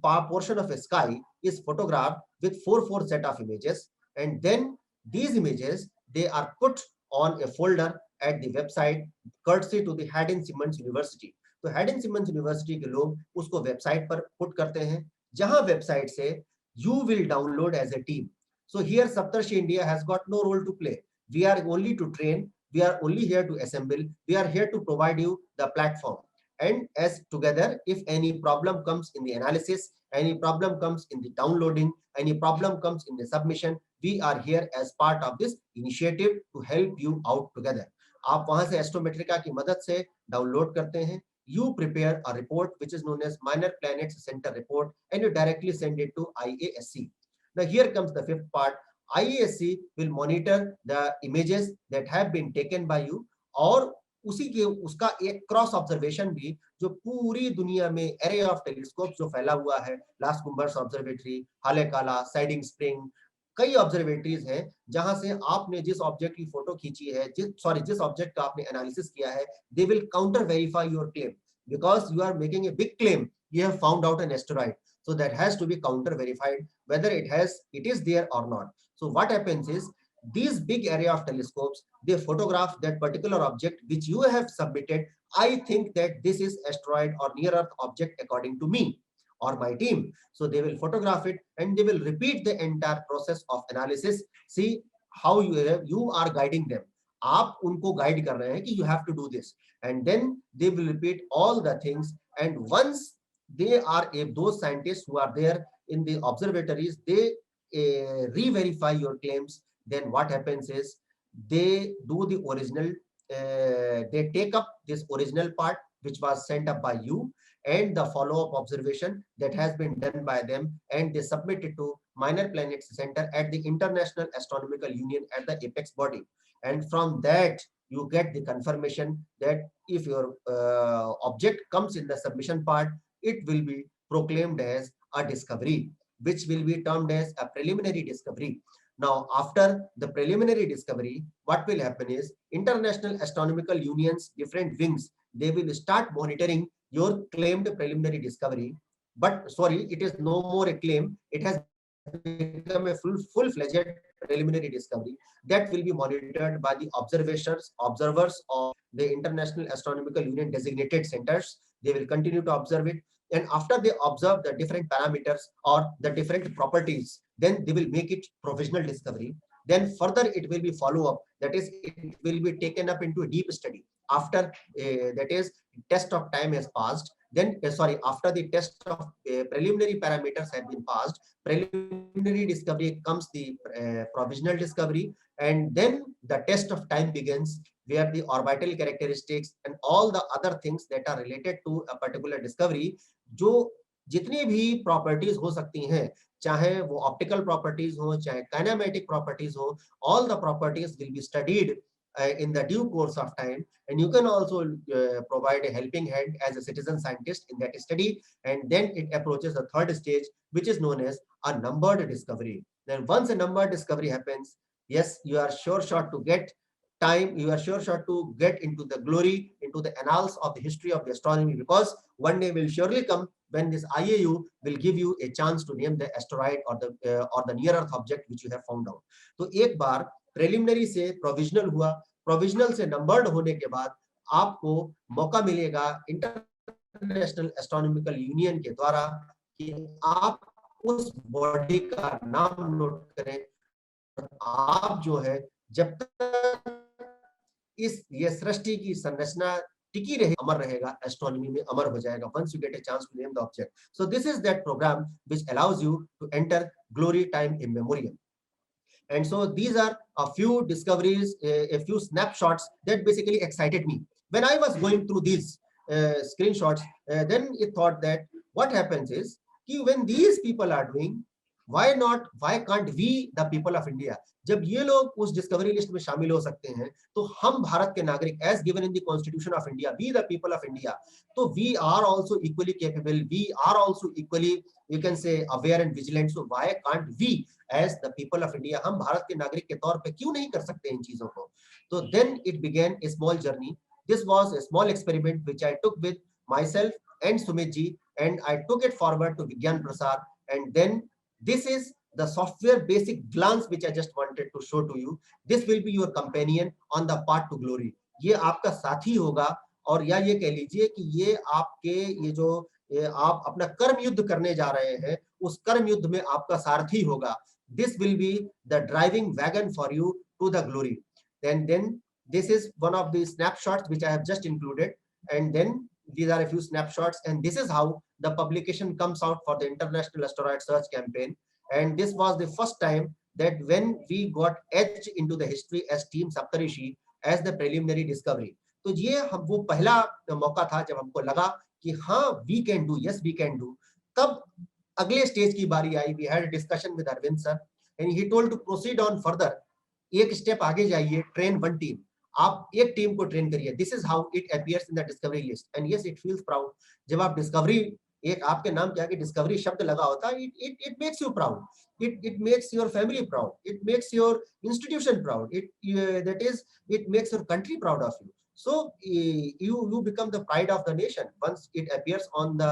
portion of a sky is photographed with 4 set of images, and then these images, they are put on a folder at the website courtesy to the Haydn Simmons University. तो Haydn Simmons University के लोग उसको website पर put करते हैं, जहां website से you will download as a team. So here Saptarshi India has got no role to play. We are only to train, we are only here to assemble, we are here to provide you the platform. And as together, if any problem comes in the analysis, any problem comes in the downloading, any problem comes in the submission, we are here as part of this initiative to help you out together. आप वहां से एस्ट्रोमेट्रिका की मदद से download करते हैं. You prepare a report which is known as Minor Planets Center report, and you directly send it to IASC. Now here comes the fifth part. IASC will monitor the images that have been taken by you, or उसी के उसका एक cross observation भी जो पूरी दुनिया में array of telescope जो फैला हुआ है, लास कुम्बर्स ऑब्जर्वेटरी, हालेकाला, साइडिंग स्प्रिंग, कई ऑब्जर्वेटरीज हैं जहां से आपने जिस ऑब्जेक्ट की फोटो खींची है, जिस ऑब्जेक्ट का आपने एनालिसिस किया है, they will counter verify your claim because you are making a big claim, you have found out an asteroid, so that has to be counter verified whether it is there or not. So what happens is these big array of telescopes, they photograph that particular object which you have submitted. I think that this is asteroid or near earth object according to me or my team. So they will photograph it and they will repeat the entire process of analysis. See how you are guiding them. आप उनको guide कर रहे हैं कि you have to do this, and then they will repeat all the things. And once they are those scientists who are there in the observatories, they re-verify your claims. Then what happens is they do the original, they take up this original part which was sent up by you and the follow-up observation that has been done by them, and they submit it to Minor Planets Center at the International Astronomical Union at the apex body. And from that you get the confirmation that if your object comes in the submission part, it will be proclaimed as a discovery, which will be termed as a preliminary discovery. Now, after the preliminary discovery, what will happen is International Astronomical Union's different wings, they will start monitoring your claimed preliminary discovery. But sorry, it is no more a claim. It has become a full-fledged preliminary discovery that will be monitored by the observers of the International Astronomical Union designated centers. They will continue to observe it, and after they observe the different parameters or the different properties, then they will make it provisional discovery. Then further it will be follow-up, that is it will be taken up into a deep study after that is test of time has passed. Then after the test of preliminary parameters have been passed, preliminary discovery comes the provisional discovery, and then the test of time begins, where the orbital characteristics and all the other things that are related to a particular discovery, जो जितनी भी properties हो सकती हैं, चाहे वो optical properties हो, चाहे काइनेमेटिक प्रॉपर्टीज हो, all the properties will be studied in the due course of time, and you can also provide a helping hand as a citizen scientist in that study. And then it approaches the third stage, which is known as a numbered discovery. Then once a numbered discovery happens, yes, you are sure shot to get time, you are sure shot to get into the glory, into the annals of the history of the astronomy, because one day will surely come when this IAU will give you a chance to name the asteroid or the near earth object which you have found out. तो एक बार preliminary से provisional हुआ, provisional से numbered होने के बाद आपको मौका मिलेगा इंटरनेशनल एस्ट्रोनॉमिकल यूनियन के द्वारा कि आप उस बॉडी का नाम नोट करें। आप जो है जब तक ये सृष्टि की संरचना टिकी रहे, अमर रहेगा, एस्ट्रोनॉमी में अमर हो जाएगा, once you get a chance to name the object. So this is that program which allows you to enter glory time immemorial. And so these are a few discoveries, a few snapshots that basically excited me. When I was going through these screenshots, then it thought that what happens is, when these people are doing, why can't we, the people of India, जब ये लोग उस discovery list में शामिल हो सकते हैं, तो हम भारत के नागरिक, as given in the Constitution of India, we the people of India, तो we are also equally capable, we are also equally, you can say, aware and vigilant. So why can't we, as the people of India, हम भारत के नागरिक के तौर पे क्यों नहीं कर सकते इन चीजों को? तो then it began a small journey. This was a small experiment which I took with myself and Sumit ji, and I took it forward to Vigyan Prasar, and then this is the software basic glance which I just wanted to show to you. This will be your companion on the path to glory. ये आपका साथी होगा, और या ये कह लीजिए कि ये आपके ये जो आप अपना कर्म युद्ध करने जा रहे हैं, उस कर्म युद्ध में आपका सारथी होगा. This will be the driving wagon for you to the glory. Then this is one of the snapshots which I have just included, and then these are a few snapshots, and this is how the publication comes out for the International Asteroid Search Campaign. And this was the first time that when we got etched into the history as Team Saptarishi as the preliminary discovery. तो ये हम वो पहला मौका था जब हमको लगा कि हाँ, we can do, yes we can do. तब अगले स्टेज की बारी आई. We had a discussion with Arvind sir, and he told to proceed on further. एक स्टेप आगे जाइए, ट्रेन वन टीम. आप एक टीम को ट्रेन करिए. This is how it appears in the discovery list. And yes, it feels proud. जब आप discovery, एक आपके नाम के आगे डिस्कवरी शब्द लगा होता है, it makes you proud. It makes your family proud. It makes your institution proud. It makes your country proud of you. So you become the pride of the nation once it appears on the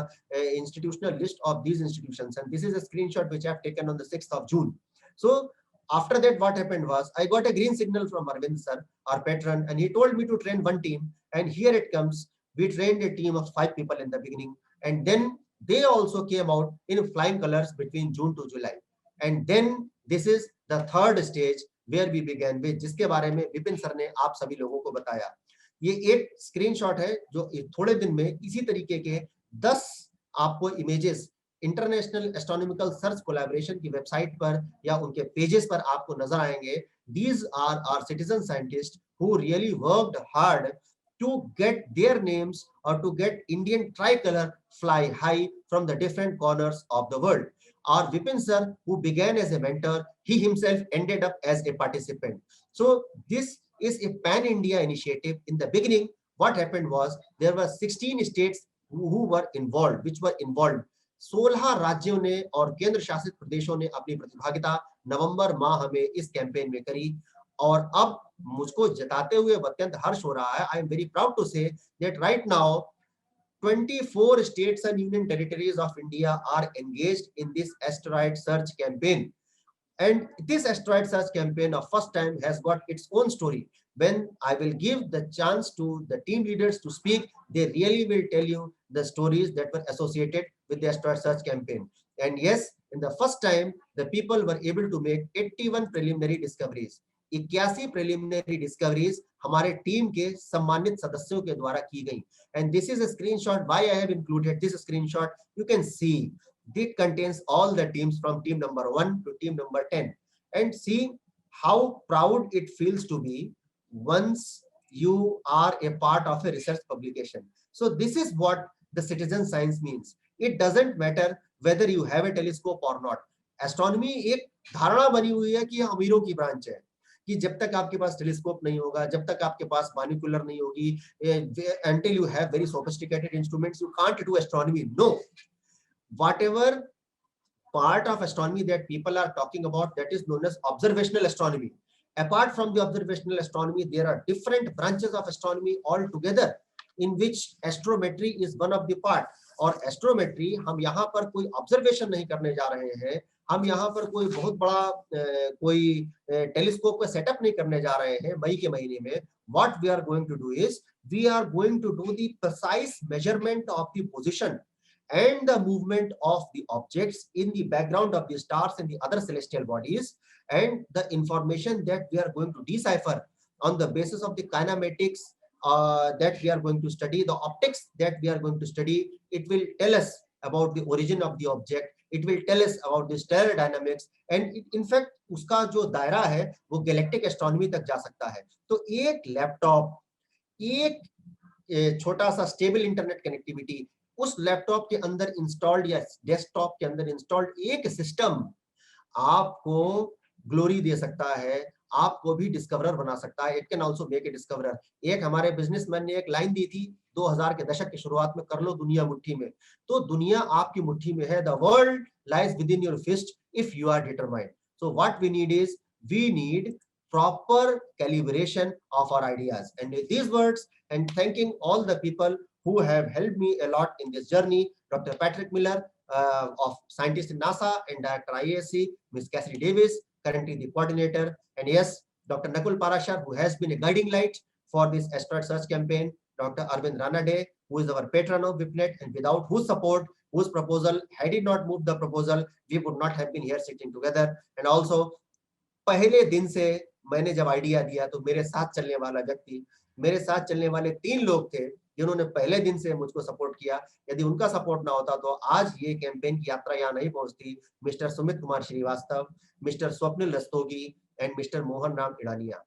institutional list of these institutions. And this is a screenshot which I have taken on the 6th of June. So after that, what happened was I got a green signal from Arvind sir, our patron, and he told me to train one team. And here it comes. We trained a team of 5 people in the beginning, and then they also came out in flying colors between June to July. And then this is the third stage where we began with, जिसके बारे में Vipin sir ने आप सभी लोगों को बताया. ये एक स्क्रीनशॉट है जो थोड़े दिन में इसी तरीके के 10 आपको images international astronomical search collaboration की वेबसाइट पर या उनके पेजेस पर आपको नजर आएंगे. These are our citizen scientists who really worked hard to get their names or to get Indian tricolor fly high from the different corners of the world. Our Vipin sir, who began as a mentor, he himself ended up as a participant. So this is a pan-India initiative. In the beginning, what happened was there were 16 states who were involved, which were involved. 16 राज्यों ने और केंद्र शासित प्रदेशों ने अपनी प्रतिभागिता नवंबर माह में इस कैंपेन में करी. और अब मुझको जताते हुए अत्यंत हर्ष हो रहा है. I am very proud to say that right now 24 states and union territories of India are engaged in this asteroid search campaign. And this asteroid search campaign of first time has got its own story. When I will give the chance to the team leaders to speak, they really will tell you the stories that were associated with the asteroid search campaign. And yes, in the first time, the people were able to make 81 preliminary discoveries. 81 preliminary discoveries हमारे team के सम्मानित सदस्यों के द्वारा की गई. And this is a screenshot. Why I have included this screenshot? You can see it contains all the teams from team number 1 to team number 10. And see how proud it feels to be once you are a part of a research publication. So this is what the citizen science means. It doesn't matter whether you have a telescope or not. Astronomy एक धारणा बनी हुई है कि अमीरों की branch है, कि जब तक आपके पास टेलीस्कोप नहीं होगा, जब तक आपके पास बाइनोकुलर नहीं होगी, until you have very sophisticated instruments, you can't do astronomy. No. Whatever part of astronomy that people are talking about, that is known as observational astronomy. Apart from the observational astronomy, there are different branches of astronomy altogether, in which astrometry is one of the part. और astrometry हम यहाँ पर कोई observation नहीं करने जा रहे हैं, हम यहाँ पर कोई बहुत बड़ा कोई टेलीस्कोप का सेटअप नहीं करने जा रहे हैं मई के महीने में. What we are going to do is we are going to do the precise measurement of the position and the movement of the objects in the background of the stars and the other celestial bodies, and the information that we are going to decipher on the basis of the kinematics that we are going to study, the optics that we are going to study. It will tell us about the origin of the object. It will tell us about the stellar dynamics, and in fact उसका जो दायरा है वो galactic astronomy तक जा सकता है. तो एक लैपटॉप, एक छोटा सा स्टेबल इंटरनेट कनेक्टिविटी, उस लैपटॉप के अंदर इंस्टॉल्ड या डेस्कटॉप के अंदर इंस्टॉल्ड एक सिस्टम आपको ग्लोरी दे सकता है, आपको भी डिस्कवरर बना सकता है. It can also make a discoverer. एक हमारे बिजनेसमैन ने एक लाइन दी थी 2000 के दशक की शुरुआत में, कर लो दुनिया मुट्ठी में. तो दुनिया आपकी मुट्ठी में है. The world lies within your fist if you are determined. So what we need is we need proper calibration of our ideas. And with these words, and thanking all the people who have helped me a lot in this journey, Dr. Patrick Miller of scientist in NASA, and Director IASC, Ms. Cassidy Davis, currently the coordinator, and yes, Dr. Nakul Parashar, who has been a guiding light for this asteroid search campaign, Dr. Arvind Ranade, who is our patron of WIPNET, and without whose support, whose proposal, had he not moved the proposal, we would not have been here sitting together. And also, पहले दिन से मैंने जब idea दिया तो मेरे साथ चलने वाला व्यक्ति, मेरे साथ चलने वाले 3 लोग थे जिन्होंने पहले दिन से मुझको सपोर्ट किया. यदि उनका सपोर्ट ना होता तो आज ये कैंपेन की यात्रा यहाँ नहीं पहुंचती. Mister Sumit Kumar Srivastava, mister Swapnil Rastogi, and mister Mohan Ram Idania.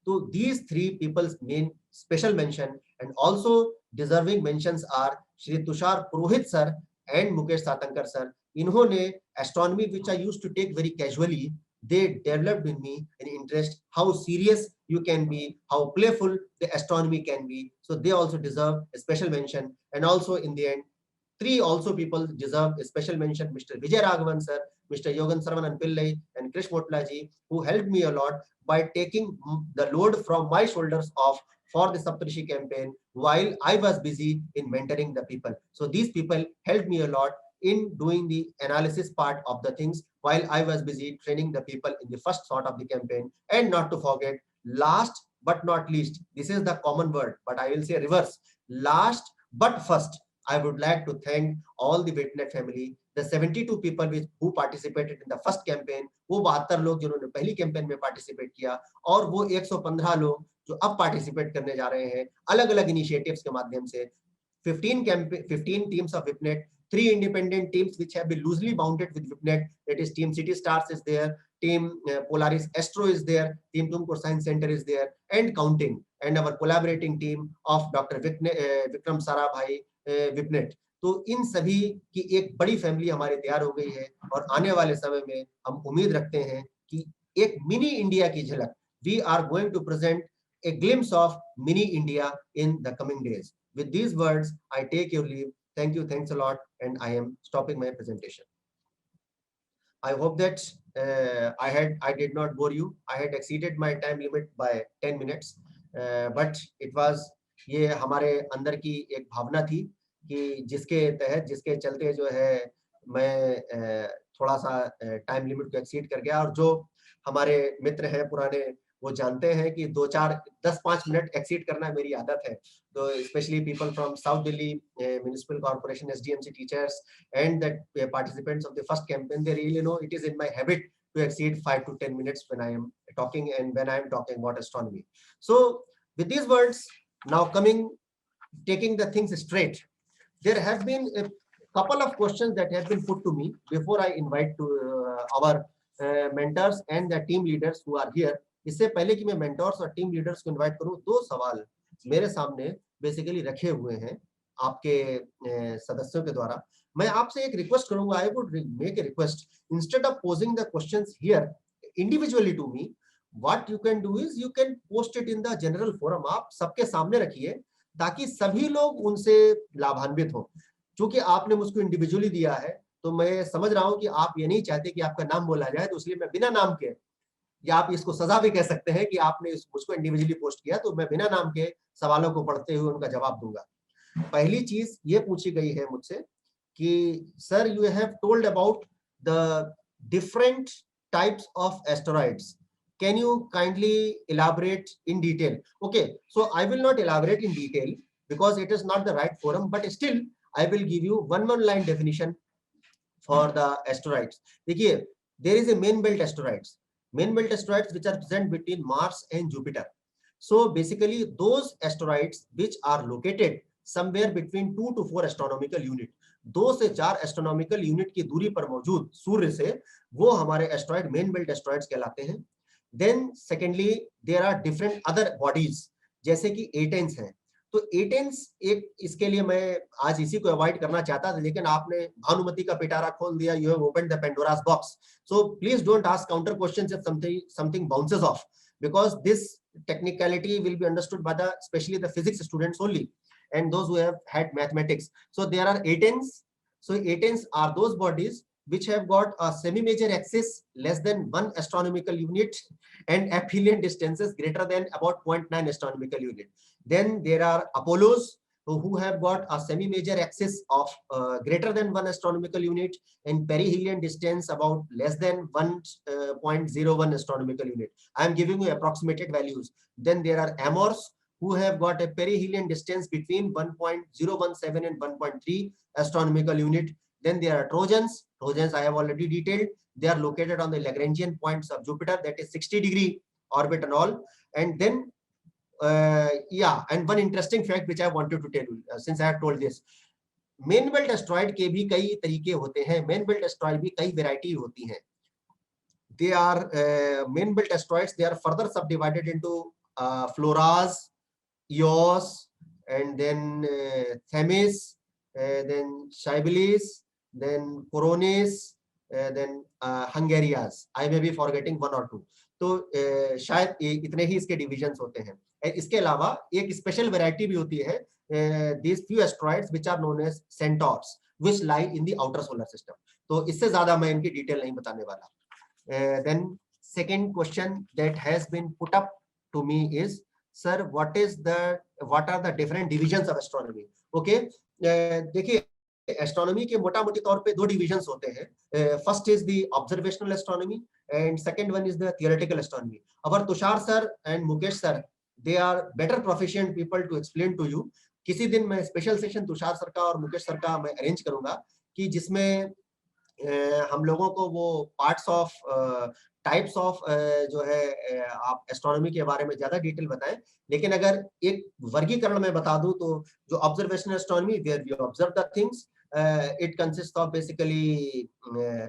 तो these 3 people's main special mention and also deserving mentions are Shri Tushar Purohit sir and Mukesh Satankar sir. इन्होंने astronomy which I used to take very casually, they developed in me an interest how serious you can be, how playful the astronomy can be. So they also deserve a special mention. And also in the end, three also people deserve a special mention: Mr. Vijay Raghavan sir, Mr. Yogan Saravanan Pillai, and Krish Motla ji, who helped me a lot by taking the load from my shoulders off for the Saptarishi campaign while I was busy in mentoring the people. So these people helped me a lot in doing the analysis part of the things while I was busy training the people in the first sort of the campaign. And not to forget, last but not least, this is the common word, but I will say reverse. Last but first, I would like to thank all the VIPNet family, the 72 people who participated in the first campaign, वो 72 लोग जिन्होंने पहली campaign में participate किया, और वो 115 लोग जो अब पार्टिसिपेट करने जा रहे हैं अलग अलग इनिशिएटिव्स के माध्यम से. 15 teams of VIPNet, 3 independent teams which have been loosely bounded with VIPNet, that is Team City Stars is there, Team Polaris Astro is there, Team Tumkur Science Center is there, and counting, and our collaborating team of Dr. Vikram Sarabhai VIPNet. तो इन सभी की एक बड़ी family हमारे तैयार हो गई है, और आने वाले समय में हम उम्मीद रखते हैं कि एक मिनी इंडिया की झलक, we are going to present a glimpse of mini India in the coming days. With these words, I take your leave. Thank you. Thanks a lot. And I am stopping my presentation. I hope that I did not bore you. I had exceeded my time limit by 10 minutes. But it was, ये हमारे अंदर की एक भावना थी कि जिसके चलते जो है मैं थोड़ा सा टाइम लिमिट को एक्सीड कर गया, और जो हमारे मित्र हैं पुराने वो जानते हैं कि 10-5 मिनट एक्सीड करना मेरी आदत है. तो specially people from south Delhi municipal corporation SDMC teachers and the participants of the first campaign, they really know it is in my habit to exceed 5 to 10 minutes when I am talking, and when I am talking about astronomy. So with these words, now taking the things straight, there have been a couple of questions that have been put to me before I invite to our mentors and the team leaders who are here. इससे पहले कि मैं mentors और team leaders को invite करूं, 2 सवाल मेरे सामने बेसिकली रखे हुए हैं आपके सदस्यों के द्वारा. मैं आपसे एक रिक्वेस्ट करूंगा, I would make a request, instead of posing the questions here individually to me, what you can do is you can post it in the general forum. आप सबके सामने रखिए ताकि सभी लोग उनसे लाभान्वित हो. क्योंकि आपने मुझको इंडिविजुअली दिया है, तो मैं समझ रहा हूं कि आप ये नहीं चाहते कि आपका नाम बोला जाए, तो इसलिए मैं बिना नाम के, या आप इसको सजा भी कह सकते हैं कि आपने मुझको इंडिविजुअली पोस्ट किया, तो मैं बिना नाम के सवालों को पढ़ते हुए उनका जवाब दूंगा. पहली चीज ये पूछी गई है मुझसे कि sir, you have told about the different types of asteroids, can you kindly elaborate in detail? Okay, so I will not elaborate in detail because it is not the right forum, but still I will give you one line definition for the asteroids. देखिए, there is a main belt asteroids which are present between Mars and Jupiter. So basically those asteroids which are located somewhere between 2 to 4 astronomical unit, 2 से 4 astronomical unit की दूरी पर मौजूद सूर्य से, वो हमारे asteroid main belt asteroids कहलाते हैं. Then secondly there are different other bodies जैसे कि एटेंस हैं. तो एटेंस एक, इसके लिए मैं आज इसी को अवॉइड करना चाहता था, लेकिन आपने भानुमति का पिटारा खोल दिया. You have opened the Pandora's box. So please don't ask counter questions if something bounces off, because this technicality will be understood by the especially the physics students only, and those who have had mathematics. So there are ATENs. So ATENs are those bodies which have got a semi-major axis less than 1 astronomical unit and aphelion distances greater than about 0.9 astronomical unit. Then there are Apollos who have got a semi-major axis of greater than 1 astronomical unit and perihelion distance about less than 1.01 astronomical unit. I am giving you approximated values. Then there are Amors who have got a perihelion distance between 1.017 and 1.3 astronomical unit. Then there are Trojans. Trojans I have already detailed. They are located on the Lagrangian points of Jupiter, that is 60-degree orbit and all. And then and one interesting fact which I wanted to tell you, since I have told this, main belt asteroid के भी कई तरीके होते हैं. Main belt asteroid भी कई variety होती हैं. They are main belt asteroids. They are further subdivided into Floras, Eos, and then Themis, then Cybele, then Coronis, then Hungarias. I may be forgetting one or two. तो शायद इतने ही इसके divisions होते हैं। इसके अलावा एक स्पेशल वैरायटी भी होती है, these few asteroids which are known as centaurs which lie in the outer solar system. तो इससे ज्यादा मैं इनकी डिटेल नहीं बताने वाला। Then second question that has been put up to me is, sir, what are the different divisions of astronomy? Okay, देखिए astronomy के मोटा मोटी तौर पे दो डिविजन्स होते हैं। First is the observational astronomy and second one is the theoretical astronomy. Our Tushar sir and Mukesh sir, they are better proficient people to explain to you. किसी दिन मैं स्पेशल सेशन तुषार सर का और मुकेश सर का मैं अरेंज करूंगा कि जिसमें हम लोगों को वो पार्ट्स ऑफ टाइप्स ऑफ जो है आप एस्ट्रोनॉमी के बारे में ज्यादा डिटेल बताएं। लेकिन अगर एक वर्गीकरण में बता दूं तो जो observational astronomy, where we observe the things, it consists of basically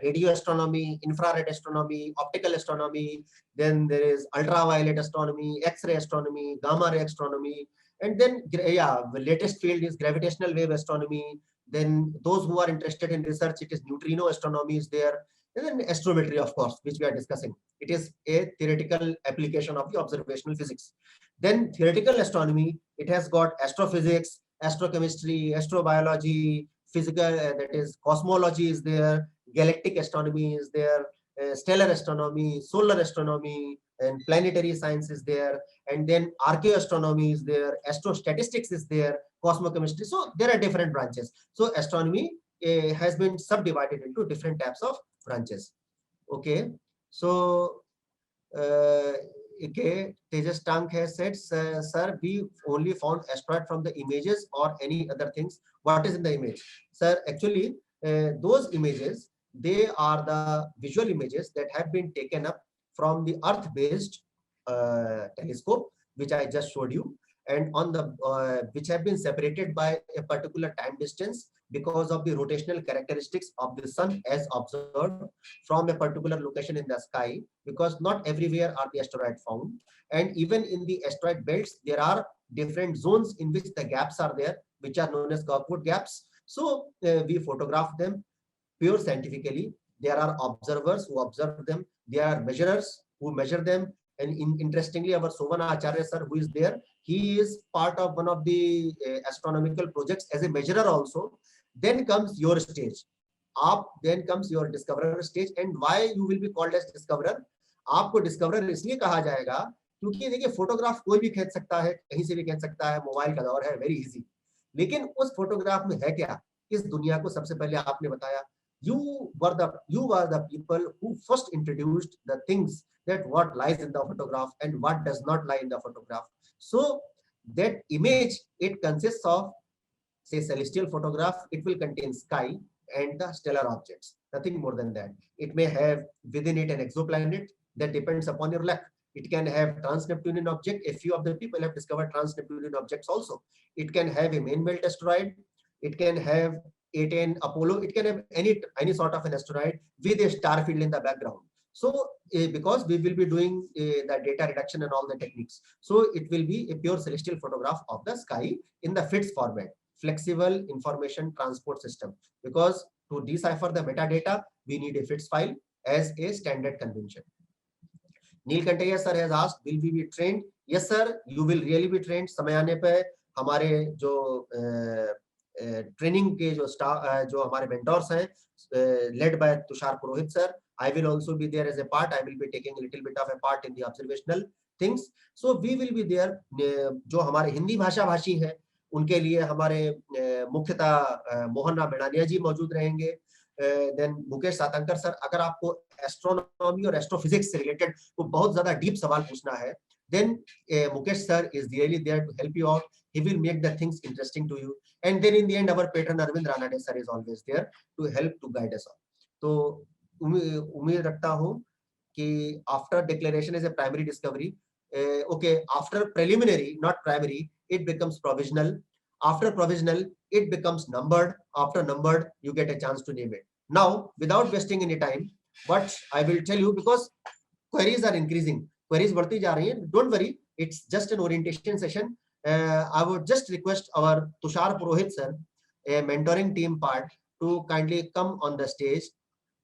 radio astronomy, infrared astronomy, optical astronomy, then there is ultraviolet astronomy, X-ray astronomy, gamma ray astronomy, and then the latest field is gravitational wave astronomy. Then those who are interested in research, it is neutrino astronomy is there, and then astrometry, of course, which we are discussing. It is a theoretical application of the observational physics. Then theoretical astronomy, it has got astrophysics, astrochemistry, astrobiology, physical, that is cosmology is there, galactic astronomy is there, stellar astronomy, solar astronomy, and planetary science is there, and then archaeoastronomy is there, astrostatistics is there, cosmochemistry. So there are different branches. So astronomy has been subdivided into different types of branches. Okay, so okay, Tejas Tank has said, sir, we only found asteroid from the images or any other things. What is in the image? Sir, actually, those images, they are the visual images that have been taken up from the Earth-based telescope, which I just showed you, and on the which have been separated by a particular time distance because of the rotational characteristics of the sun as observed from a particular location in the sky, because not everywhere are the asteroids found, and even in the asteroid belts there are different zones in which the gaps are there, which are known as Kirkwood gaps. So we photograph them pure scientifically. There are observers who observe them, there are measurers who measure them, and interestingly, our Sovana Acharya sir, who is there, he is part of one of the astronomical projects as a measurer also. Then comes your stage. Then comes your discoverer stage. And why you will be called as discoverer? आपको discoverer इसलिए कहा जाएगा क्योंकि देखिए photograph कोई भी खींच सकता है, कहीं से भी खींच सकता है, मोबाइल का दौर है, वेरी इजी। लेकिन उस फोटोग्राफ में है क्या, इस दुनिया को सबसे पहले आपने बताया। You were the people who first introduced the things that what lies in the photograph and what does not lie in the photograph. So that image, it consists of, say, celestial photograph. It will contain sky and the stellar objects, nothing more than that. It may have within it an exoplanet, that depends upon your luck. It can have trans-Neptunian object. A few of the people have discovered trans-Neptunian objects also. It can have a main belt asteroid. It can have A10 Apollo. It can have any sort of an asteroid with a star field in the background. So because we will be doing the data reduction and all the techniques, so it will be a pure celestial photograph of the sky in the FITS format, flexible information transport system, because to decipher the metadata we need a FITS file as a standard convention. Neil Kantaya sir has asked, will we be trained? Yes sir, you will really be trained. समय आने पे हमारे जो training के जो हमारे mentors हैं, led by Tushar Purohit sir, I will also be there as a part. I will be taking a little bit of a part in the observational things. So we will be there. जो हमारे हिंदी भाषा भाषी हैं उनके लिए हमारे मुख्यतः मोहन राम बेड़ानिया जी मौजूद रहेंगे। देन मुकेश सातंकर सर, अगर आपको एस्ट्रोनॉमी और एस्ट्रोफिजिक्स से रिलेटेड को बहुत ज्यादा डीप सवाल पूछना है, then Mukesh sir is really there to help you out. He will make the things interesting to you. And then in the end, our patron Arvind Ranade sir is always there to help to guide us all. तो उम्मीद रखता हूँ कि after declaration is a primary discovery, okay, after preliminary, not primary, it becomes provisional. After provisional, it becomes numbered. After numbered, you get a chance to name it. Now, without wasting any time, what I will tell you, because queries are increasing, queries बढ़ती जा रही हैं. Don't worry, it's just an orientation session. I would just request our Tushar Purohit sir, a mentoring team part, to kindly come on the stage.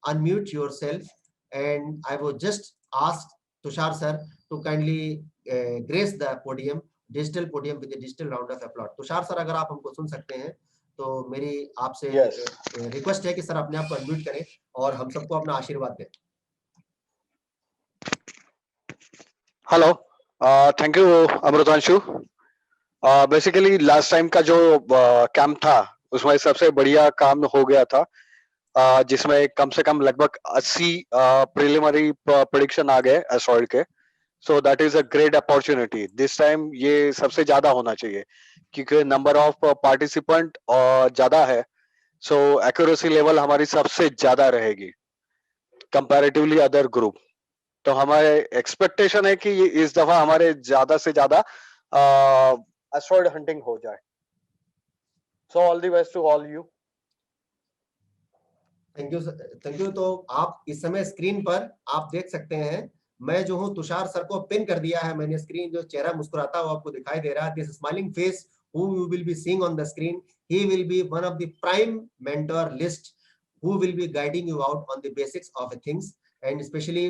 unmute yourself, and I would just ask Tushar sir to kindly grace the podium, digital podium, with a digital round of applause. Tushar sir अगर आप हमको सुन सकते हैं तो मेरी आपसे request है कि सर अपने आप को अनम्यूट करें और हम सबको अपना आशीर्वाद दें. Hello, thank you Amritanshu. Basically last time का जो कैंप था उसमें सबसे बढ़िया काम हो गया था, जिसमें कम से कम लगभग 80 प्रिलिमिनरी प्रेडिक्शन आ गए एस्ट्रॉइड के. So that is a great opportunity. This time ये सबसे ज्यादा होना चाहिए क्योंकि नंबर ऑफ पार्टिसिपेंट ज्यादा है. सो एक्यूरेसी लेवल हमारी सबसे ज्यादा रहेगी कंपैरेटिवली अदर ग्रुप. तो हमारे एक्सपेक्टेशन है कि इस दफा हमारे ज्यादा से ज्यादा एस्ट्रॉइड हंटिंग हो जाए. So all the best to all you. Thank you, thank you. तो आप इस समय स्क्रीन पर आप देख सकते हैं, मैं जो हूं तुषार सर को पिन कर दिया है मैंने. स्क्रीन जो चेहरा मुस्कुराता हुआ आपको दिखाई दे रहा है, this smiling face who you will be seeing on the screen, he will be one of the prime mentor list who will be guiding you out on the basics of things. And especially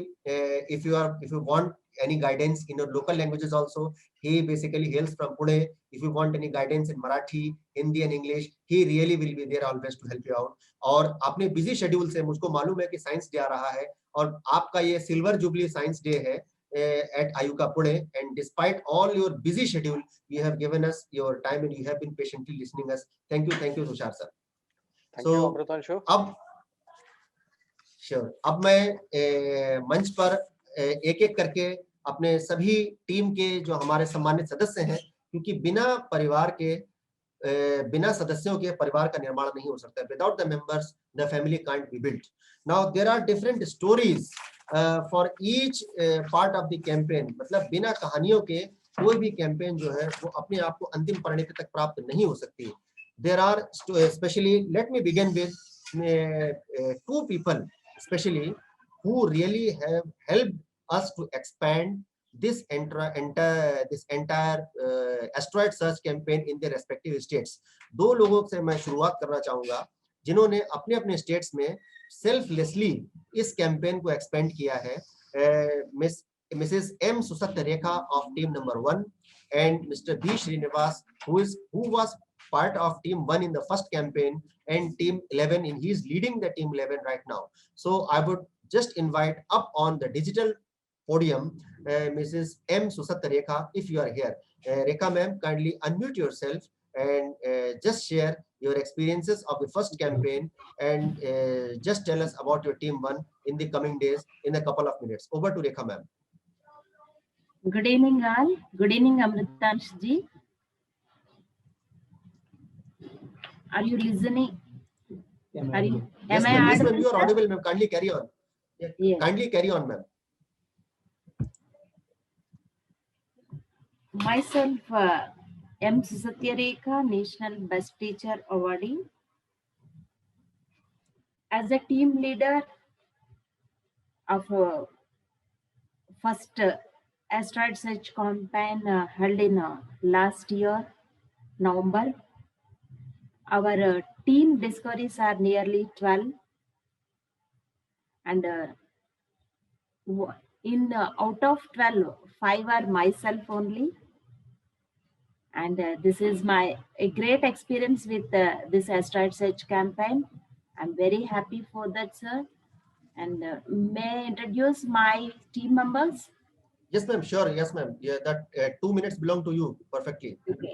if you want any guidance in your local languages also, he basically hails from Pune. If you want any guidance in Marathi, Hindi and English, he really will be there always to help you out. और अपने busy schedule से मुझको मालूम है कि science day आ रहा है और आपका ये सिल्वर जुबली साइंस डे है at Ayuka Pune, and despite all your busy schedule, you have given us your time and you have been patiently listening us. Thank you, Tushar sir. Thank you, Amrutashu. अब मैं मंच पर एक एक करके अपने सभी टीम के जो हमारे सम्मानित सदस्य हैं, क्योंकि बिना सदस्यों के परिवार का निर्माण नहीं हो सकता. Without the members, the family can't be built. Now there are different stories for each part of the campaign. मतलब बिना कहानियों के कोई भी कैंपेन जो है वो अपने आप को अंतिम परिणति तक प्राप्त नहीं हो सकती. There are especially, let me begin with two people especially who really have helped us to expand this entire asteroid search campaign in their respective states. दो लोगों से मैं शुरुआत करना चाहूंगा जिन्होंने अपने अपने स्टेट्स में सेल्फलेसली इस कैंपेन को एक्सपेंड किया है. Mrs. M. Susat Rekha of team number 1 and Mr. B. Srinivas who was part of team 1 in the first campaign and team 11, and he is leading the team 11 right now. So I would just invite up on the digital podium Mrs. M. Susat Rekha, if you are here. Rekha ma'am, kindly unmute yourself and just share your experiences of the first campaign and just tell us about your team 1 in the coming days in a couple of minutes. Over to Rekha ma'am. Good evening all. Good evening Amritansh ji. Are you listening? Are you? Yes, Am I yes, audible? you are audible, ma'am. Kindly carry on. Yeah. Kindly carry on, ma'am. Myself, M. Susatya Rekha, National Best Teacher Awardee. As a team leader of first asteroid search campaign held in last year, November, our team discoveries are nearly 12, and out of 12, 5 are myself only. And this is a great experience with this asteroid search campaign. I'm very happy for that, sir. And may I introduce my team members? Yes, ma'am. Sure. Yes, ma'am. Yeah, that 2 minutes belong to you perfectly. Okay.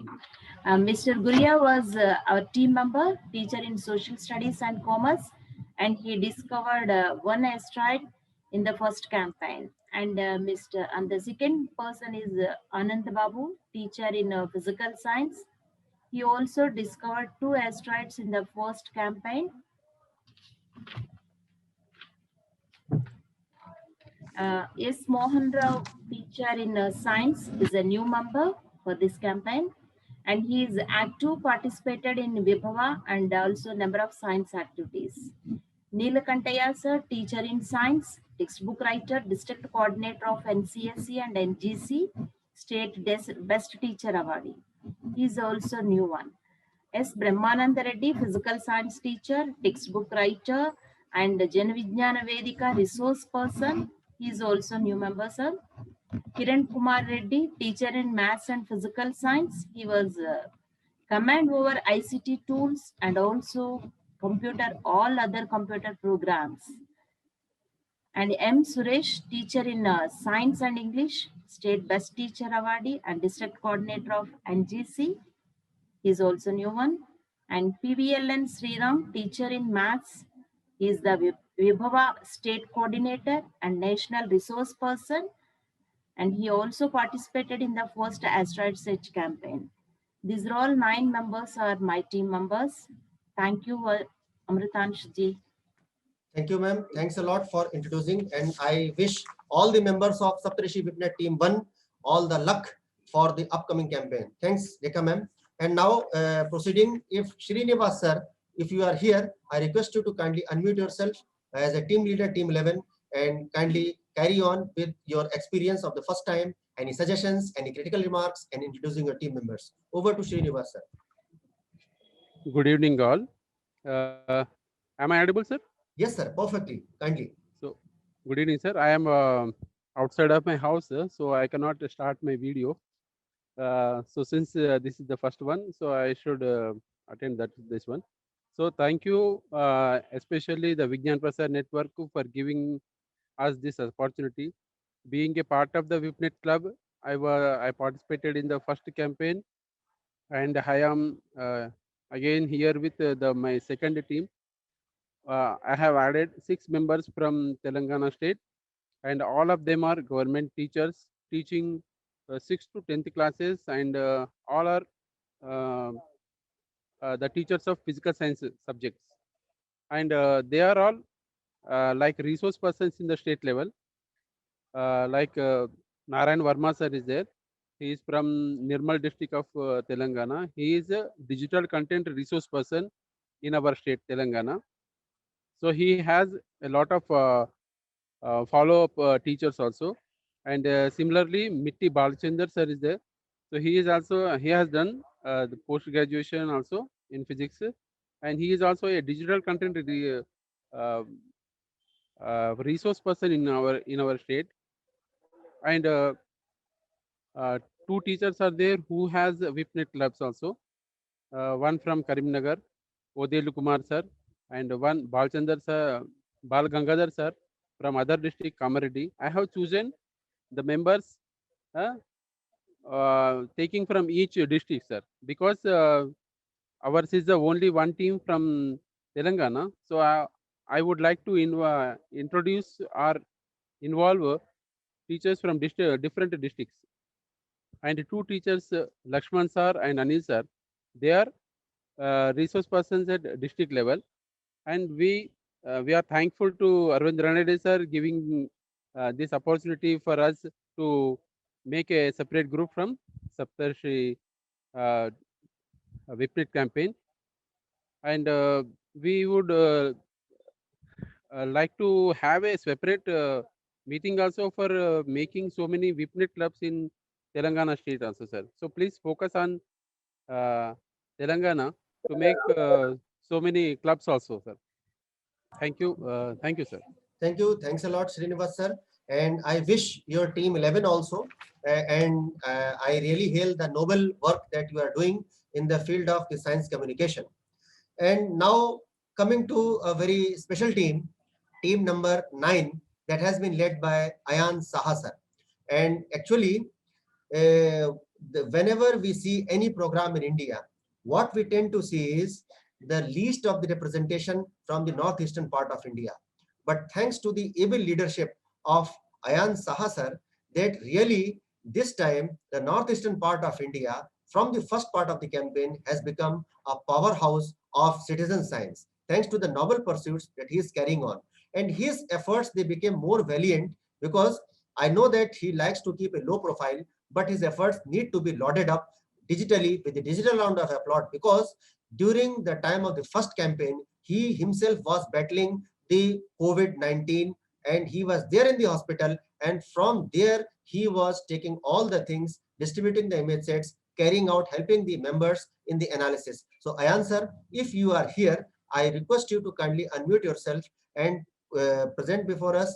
Mr. Guria was our team member, teacher in social studies and commerce, and he discovered one asteroid in the first campaign. And the second person is Anand Babu, teacher in physical science. He also discovered 2 asteroids in the first campaign. S. Mohan Rao, teacher in science, is a new member for this campaign, and he is active participated in Vibhava and also number of science activities. Neelakantaya sir, teacher in science, textbook writer, district coordinator of NCSE and NGC, state best teacher awardee. He is also new one. S. Brahmananda Reddy, physical science teacher, textbook writer, And Janavijnana Vedika resource person, he is also new member, sir. Kiran Kumar Reddy, teacher in maths and physical science. He was command over ICT tools and also all other computer programs. And M. Suresh, teacher in science and English, state best teacher awardee and district coordinator of NGC. He is also new one. And PVLN Sriram, teacher in maths. He is the Vibhava state coordinator and national resource person. And he also participated in the first asteroid search campaign. These are all 9 members are my team members. Thank you, Amritansh ji. Thank you, ma'am. Thanks a lot for introducing. And I wish all the members of Saptarishi Vipnet team 1 all the luck for the upcoming campaign. Thanks, Rekha ma'am. And now proceeding, if Srinivas sir, if you are here, I request you to kindly unmute yourself as a team leader, team 11, and kindly carry on with your experience of the first time, any suggestions, any critical remarks, and introducing your team members. Over to Srinivas sir. Good evening, all. Am I audible, sir? Yes, sir. Perfectly. Kindly. So, good evening, sir. I am outside of my house, so I cannot start my video. So, since this is the first one, so I should attend this one. So, thank you, especially the Vigyan Prasar Network for giving us this opportunity. Being a part of the VIPNet Club, I participated in the first campaign, and I am again here with my second team. I have added 6 members from Telangana state, and all of them are government teachers teaching 6th to 10th classes, and all are the teachers of physical science subjects. And they are all like resource persons in the state level. Like Narayan Verma sir is there. He is from Nirmal district of Telangana. He is a digital content resource person in our state, Telangana. So he has a lot of follow-up teachers also. And similarly, Mitti Balchandar sir is there. So he has done the post-graduation also in physics. And he is also a digital content resource person in our state. And 2 teachers are there who has VIPNet clubs also. One from Karimnagar, Odelu Kumar sir, and one Balchandar sir, Bal Gangadhar sir from other district, Kamareddy. I have chosen the members taking from each district, sir, because ours is the only one team from Telangana. So I would like to introduce or involve teachers from different districts. And 2 teachers, Lakshman sir and Anil sir, they are resource persons at district level. And we are thankful to Arvind Ranade sir giving this opportunity for us to make a separate group from Saptarishi VIPNet campaign. And we would like to have a separate meeting also for making so many VIPNet clubs in Telangana state also, sir. So please focus on Telangana to make so many clubs also, sir. Thank you, sir. Thank you. Thanks a lot, Srinivas sir. And I wish your team 11 also. And I really hail the noble work that you are doing in the field of the science communication. And now coming to a very special team, team number 9, that has been led by Ayan Saha sir. And actually, whenever we see any program in India, what we tend to see is the least of the representation from the northeastern part of India. But thanks to the able leadership of Ayan Saha sir, that really this time the northeastern part of India from the first part of the campaign has become a powerhouse of citizen science, thanks to the noble pursuits that he is carrying on. And his efforts, they became more valiant because I know that he likes to keep a low profile, but his efforts need to be lauded up digitally with the digital round of applause, because during the time of the first campaign, he himself was battling the COVID-19 and he was there in the hospital, and from there he was taking all the things, distributing the image sets, carrying out, helping the members in the analysis. So Ayan sir, if you are here, I request you to kindly unmute yourself and present before us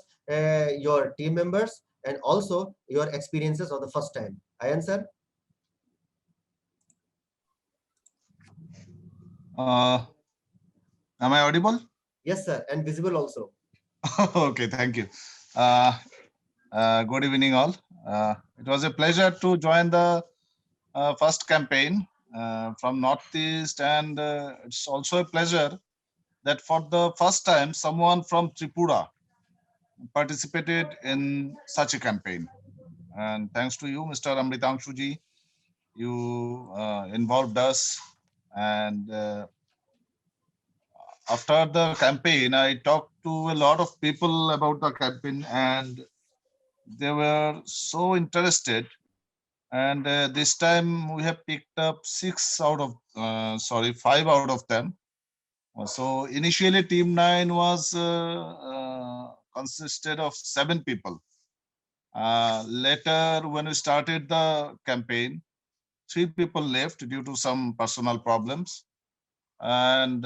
your team members and also your experiences of the first time. Ayan sir. Am I audible? Yes sir, and visible also. Okay, thank you. Good evening all. It was a pleasure to join the first campaign from Northeast, and it's also a pleasure that for the first time someone from Tripura participated in such a campaign. And thanks to you, Mr. Amritanshu ji, you involved us. And after the campaign, I talked to a lot of people about the campaign, and they were so interested. And this time we have picked up 5 out of them. So initially team 9 was consisted of 7 people. Later when we started the campaign, 3 people left due to some personal problems, and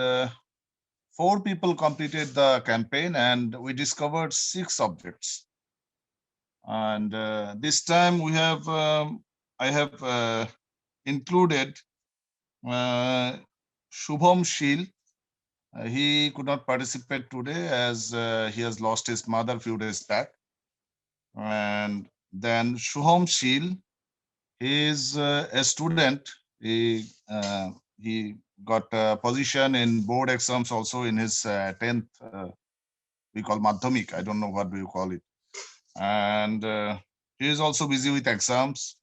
4 people completed the campaign, and we discovered 6 objects. And this time we have I have included Shubham Sheel. He could not participate today as he has lost his mother a few days back. And then Shubham Sheel, he is a student. He got a position in board exams also in his 10th, we call Madhyamik. I don't know what do you call it. And he is also busy with exams.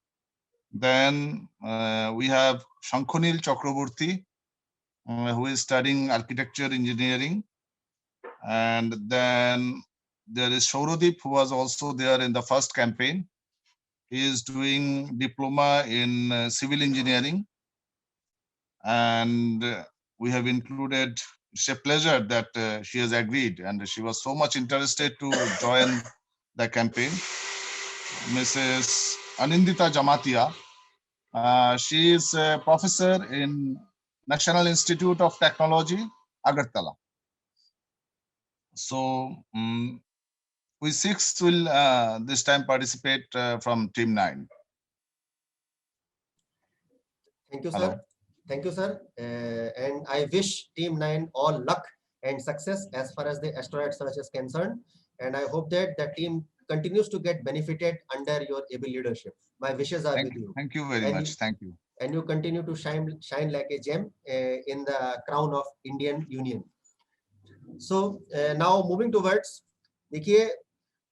Then we have Shankhonil Chakraborty, who is studying architecture engineering. And then there is Shauradip, who was also there in the first campaign. He is doing diploma in civil engineering. And we have included, it's a pleasure that she has agreed, and she was so much interested to join the campaign, Mrs. Anindita Jamatia. She is a professor in National Institute of Technology, Agartala. So we 6 will this time participate from team 9. Thank you, Hello. sir. Thank you, sir. And I wish Team 9 all luck and success as far as the asteroid search is concerned. And I hope that the team continues to get benefited under your able leadership. My wishes are with you. Thank you very much. Thank you. And you continue to shine like a gem in the crown of Indian Union. So now moving towards, देखिए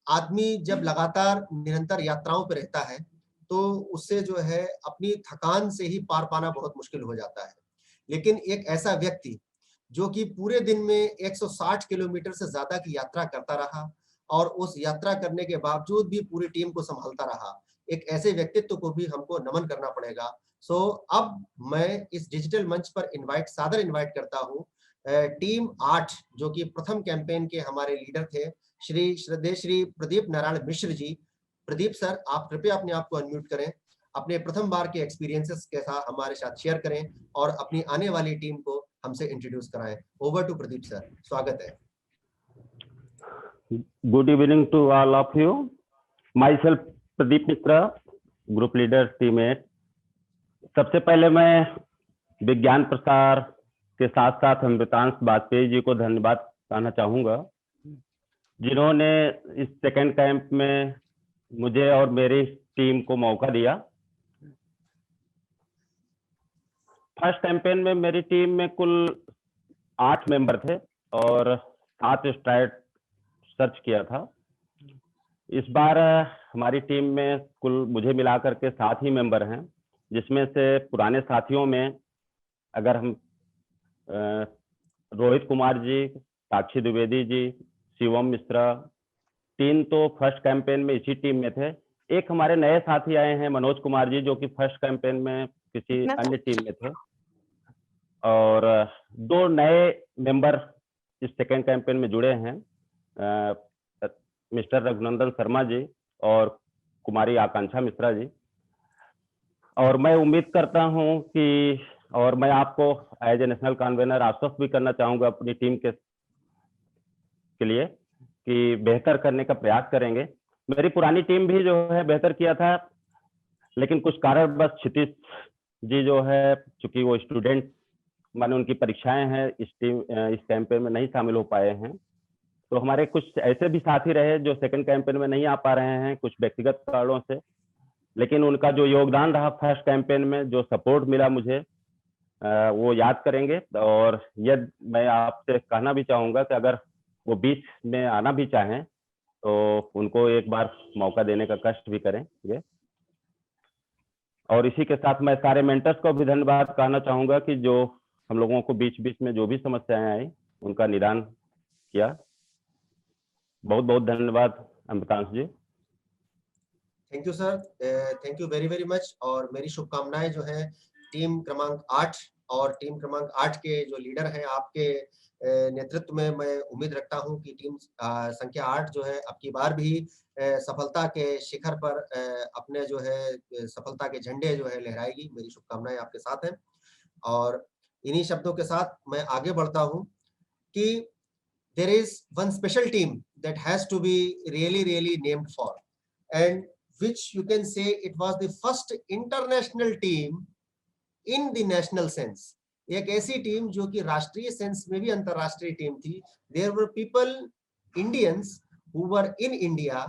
आदमी जब लगातार निरंतर यात्राओं पर रहता है तो उससे जो है अपनी थकान से ही पार पाना बहुत मुश्किल हो जाता है। लेकिन एक ऐसा व्यक्ति जो कि पूरे दिन में 160 किलोमीटर से ज्यादा की यात्रा करता रहा और उस यात्रा करने के बावजूद भी पूरी टीम को संभालता रहा, एक ऐसे व्यक्तित्व को भी हमको नमन करना पड़ेगा। सो अब मैं इस डिजिटल मंच पर सादर इनवाइट करता हूं टीम 8 जो कि प्रथम कैंपेन के हमारे लीडर थे, श्री प्रदीप नारायण मिश्र जी। प्रदीप सर, आप कृपया अपने आप को अनम्यूट करें, अपने प्रथम बार के एक्सपीरियंसेस के साथ हमारे साथ शेयर करें और अपनी आने वाली टीम को हमसे इंट्रोड्यूस कराएं। ओवर टू प्रदीप सर, स्वागत है। Good evening to all of you. Myself Pradeep Mitra, group leader team 8. सबसे पहले मैं विज्ञान प्रसार के साथ साथ अमृतांश वाजपेयी जी को धन्यवाद कहना चाहूँगा, जिन्होंने इस सेकंड कैंप में मुझे और मेरी टीम को मौका दिया। फर्स्ट कैंपेन में मेरी टीम में कुल 8 मेंबर थे और 7 स्ट्राइड सर्च किया था। इस बार हमारी टीम में कुल मुझे मिलाकर के 7 ही मेंबर हैं, जिसमें से पुराने साथियों में अगर हम रोहित कुमार जी, साक्षी द्विवेदी जी, शिवम मिश्रा, 3 तो फर्स्ट कैंपेन में इसी टीम में थे। एक हमारे नए साथी आए हैं मनोज कुमार जी, जो कि फर्स्ट कैंपेन में किसी अन्य टीम में थे, और 2 नए मेंबर इस सेकेंड कैंपेन में जुड़े हैं, मिस्टर रघुनंदन शर्मा जी और कुमारी आकांक्षा मिश्रा जी। और मैं उम्मीद करता हूं कि, और मैं आपको एज ए नेशनल कन्वेनर आश्वस्त भी करना चाहूंगा अपनी टीम के के लिए कि बेहतर करने का प्रयास करेंगे। मेरी पुरानी टीम भी जो है बेहतर किया था, लेकिन कुछ कारणवश क्षितिज जी जो है, चूंकि वो स्टूडेंट माने उनकी परीक्षाएं हैं, इस कैंपेन में नहीं शामिल हो पाए हैं। तो हमारे कुछ ऐसे भी साथी रहे जो सेकंड कैंपेन में नहीं आ पा रहे हैं कुछ व्यक्तिगत कारणों से, लेकिन उनका जो योगदान रहा फर्स्ट कैंपेन में, जो सपोर्ट मिला मुझे, वो याद करेंगे। और यह मैं आपसे कहना भी चाहूंगा कि अगर वो बीच में आना भी चाहें तो उनको एक बार मौका देने का कष्ट भी करेंगे। और इसी के साथ मैं सारे मेंटर्स को भी धन्यवाद कहना चाहूंगा कि जो हम लोगों को बीच बीच में जो भी समस्याएं आई उनका निदान किया। बहुत बहुत धन्यवाद Amritansh ji. Thank you sir, thank you very very much. और मेरी शुभकामनाएं जो है टीम क्रमांक 8 और टीम क्रमांक 8 के जो लीडर हैं आपके नेतृत्व में, मैं उम्मीद रखता हूं कि टीम संख्या 8 जो है अब की बार भी सफलता के शिखर पर अपने जो है सफलता के झंडे जो है लहराएगी। मेरी शुभकामनाएं आपके साथ हैं। और इन्हीं शब्दों के साथ मैं आगे बढ़ता हूं कि there is one special team that has to be really named for, and which you can say it was the first international team in the national sense. एक ऐसी टीम जो कि राष्ट्रीय सेंस में भी अंतरराष्ट्रीय टीम थी। There were people, Indians who were in India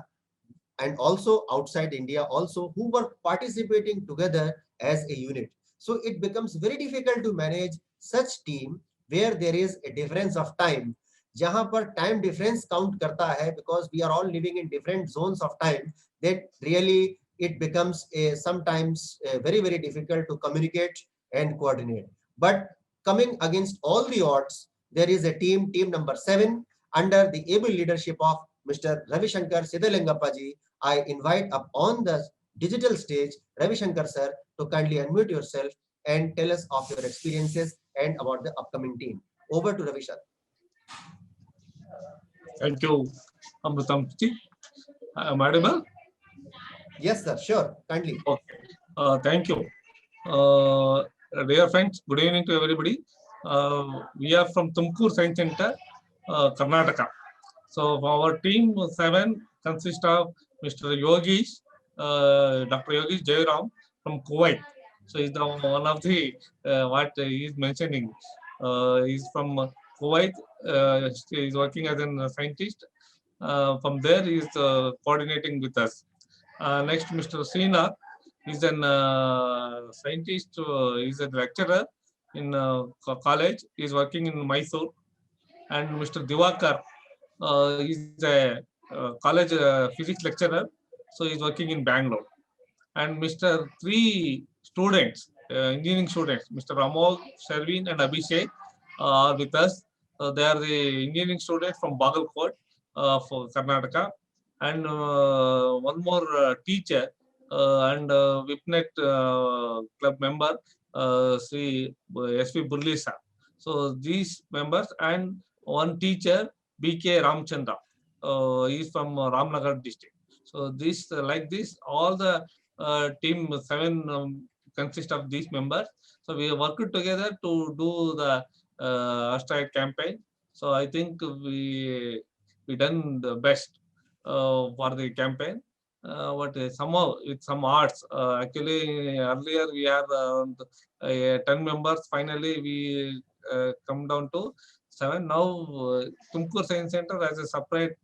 and also outside India also, who were participating together as a unit. So it becomes very difficult to manage such team where there is a difference of time, जहां पर time difference count करता है, because we are all living in different zones of time, that really it becomes sometimes very difficult to communicate and coordinate. But coming against all the odds, there is a team number 7 under the able leadership of Mr. Ravi Shankar Siddhalingappa ji. I invite up on the digital stage Ravi Shankar sir to kindly unmute yourself and tell us of your experiences and about the upcoming team. Over to Ravi sir. Thank you, Amrutam ji. Am I audible? Yes, sir. Sure. Kindly. Okay. Thank you. Dear friends, good evening to everybody. We are from Tumkur Science Center, Karnataka. So our team 7 consists of Mr. Yogesh, Dr. Yogesh Jairam from Kuwait. So he's the one of the what he is mentioning. He's from Kuwait. He is working as a scientist. From there, he is coordinating with us. Next, Mr. Srinath is a scientist. He is a lecturer in college. He is working in Mysore. And Mr. Diwakar is a college physics lecturer. So he is working in Bangalore. And Mr. 3 students, engineering students, Mr. Amol, Shervin, and Abhishek are with us. They are the engineering students from Bagalkot for Karnataka. And one more teacher and Vipnet club member, Sri SV Burlisa. So these members and one teacher, BK Ramchandra, he is from Ramnagar district. So this, like this, all the team 7 consist of these members. So we worked together to do the Astride campaign. So I think we done the best for the campaign. But somehow with some odds, actually earlier we had 10 members. Finally we come down to 7. Now Tumkur Science Center has a separate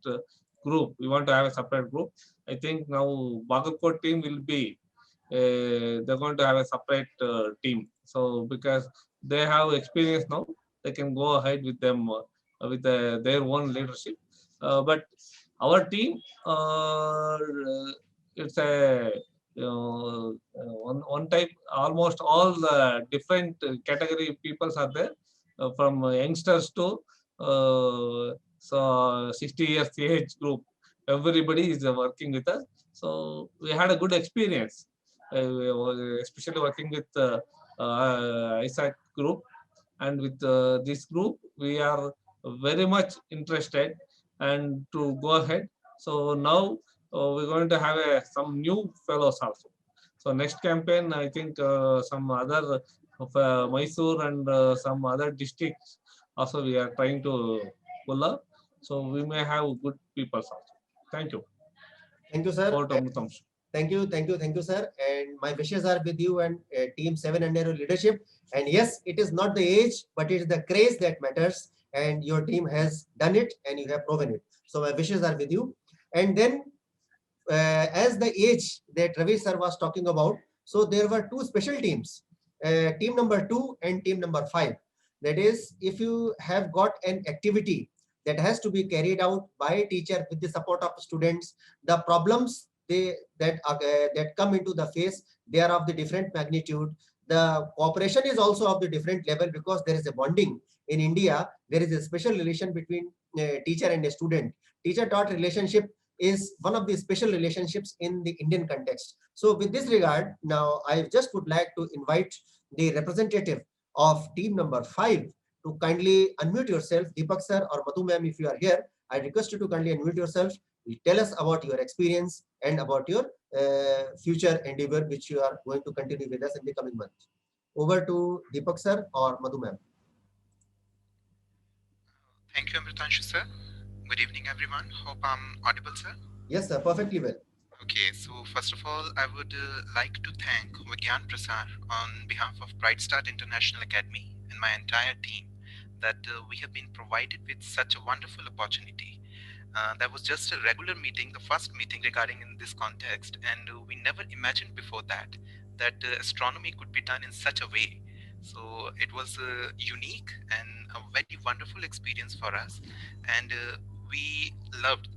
group. We want to have a separate group. I think now Bagalkot team will be, they're going to have a separate team. So because they have experience now, they can go ahead with them with their own leadership. But our team, it's a one type. Almost all the different category peoples are there, from youngsters to so 60 years age group. Everybody is working with us. So we had a good experience, especially working with ISAC group. And with this group, we are very much interested and to go ahead. So now we're going to have some new fellows also. So next campaign, I think some other of Mysore and some other districts also we are trying to pull up. So we may have good people also. Thank you. Thank you, sir. Over to Amrutam. Thank you, sir. And my wishes are with you and Team 7 under your leadership. And yes, it is not the age, but it is the grace that matters. And your team has done it and you have proven it. So my wishes are with you. And then, as the age that Ravi sir was talking about, so there were two special teams, team number 2 and team number 5. That is, if you have got an activity that has to be carried out by a teacher with the support of students, the problems that come into the face, they are of the different magnitude. The cooperation is also of the different level because there is a bonding. In India, there is a special relation between a teacher and a student. Teacher-taught relationship is one of the special relationships in the Indian context. So with this regard, now I just would like to invite the representative of team number 5 to kindly unmute yourself. Deepak sir or Madhu ma'am, if you are here, I request you to kindly unmute yourself. Tell us about your experience and about your future endeavor, which you are going to continue with us in the coming months. Over to Deepak sir or Madhu ma'am. Thank you, Amritanshu sir. Good evening, everyone. Hope I'm audible, sir. Yes, sir, perfectly well. Okay, so first of all, I would like to thank Vigyan Prasar on behalf of Bright Start International Academy and my entire team that we have been provided with such a wonderful opportunity. That was just a regular meeting, the first meeting regarding in this context, and we never imagined before that astronomy could be done in such a way. So it was unique and a very wonderful experience for us, and we loved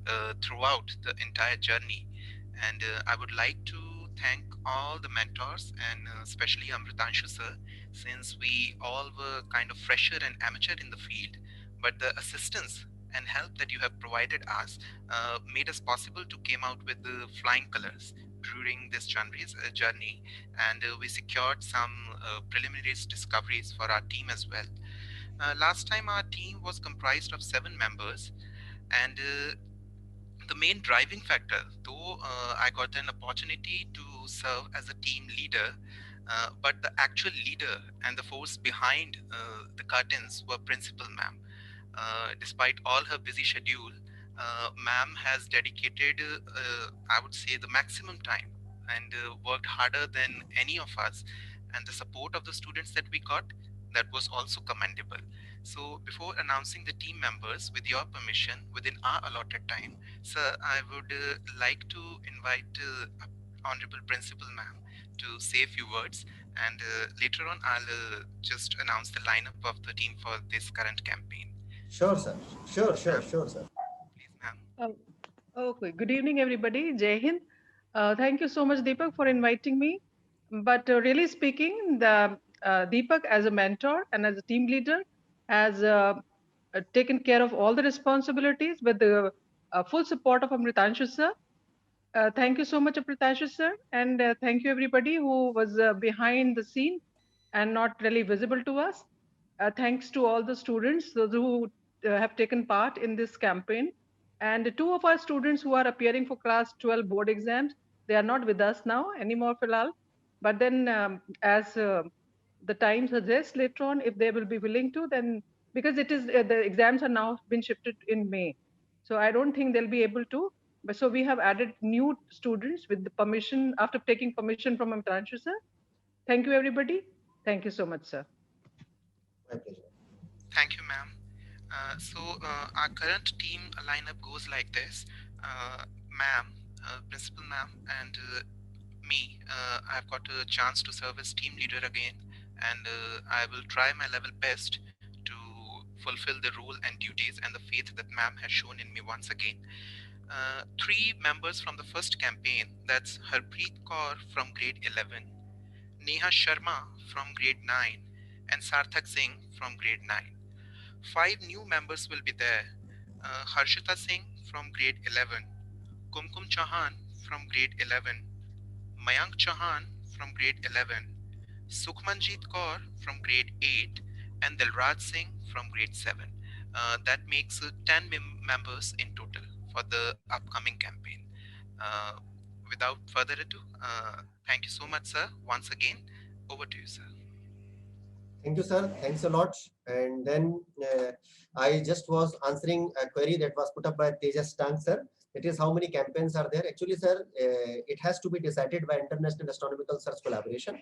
throughout the entire journey. And I would like to thank all the mentors and especially Amritanshu sir, since we all were kind of fresher and amateur in the field, but the assistance and help that you have provided us made us possible to came out with the flying colors during this journey, and we secured some preliminary discoveries for our team as well. Last time our team was comprised of 7 members, and the main driving factor, though I got an opportunity to serve as a team leader, but the actual leader and the force behind the curtains were principal ma'am. Despite all her busy schedule, ma'am has dedicated, I would say, the maximum time and worked harder than any of us. And the support of the students that we got, that was also commendable. So before announcing the team members, with your permission, within our allotted time, sir, I would like to invite Honorable Principal Ma'am to say a few words, and later on I'll just announce the lineup of the team for this current campaign. Sure, sir. Sure, sir. Please, ma'am. Okay, good evening, everybody. Jai Hind. Thank you so much, Deepak, for inviting me. But really speaking, the Deepak as a mentor and as a team leader has taken care of all the responsibilities with the full support of Amritanshu sir. Thank you so much, Amritanshu sir, and thank you everybody who was behind the scene and not really visible to us. Thanks to all the students, those who have taken part in this campaign. And 2 of our students who are appearing for class 12 board exams, they are not with us now anymore, Filal. But then as the time suggests later on, if they will be willing to, then because it is the exams are now been shifted in May. So I don't think they'll be able to. But so we have added new students with the permission, after taking permission from Amritanshu sir. Thank you, everybody. Thank you so much, sir. My pleasure. Thank you, ma'am. So our current team lineup goes like this. Ma'am, principal ma'am, and me, I've got a chance to serve as team leader again, and I will try my level best to fulfill the role and duties and the faith that ma'am has shown in me once again. 3 members from the first campaign, that's Harpreet Kaur from grade 11, Neha Sharma from grade 9, and Sarthak Singh from grade 9. 5 new members will be there. Harshita Singh from grade 11, Kumkum Chauhan from grade 11, Mayank Chauhan from grade 11, Sukhmanjit Kaur from grade 8, and Dilraj Singh from grade 7. That makes 10 members in total for the upcoming campaign. Without further ado, thank you so much, sir. Once again, over to you, sir. Thank you, sir. Thanks a lot. And then I just was answering a query that was put up by Tejas Tang, sir. It is how many campaigns are there? Actually, sir, it has to be decided by International Astronomical Search Collaboration.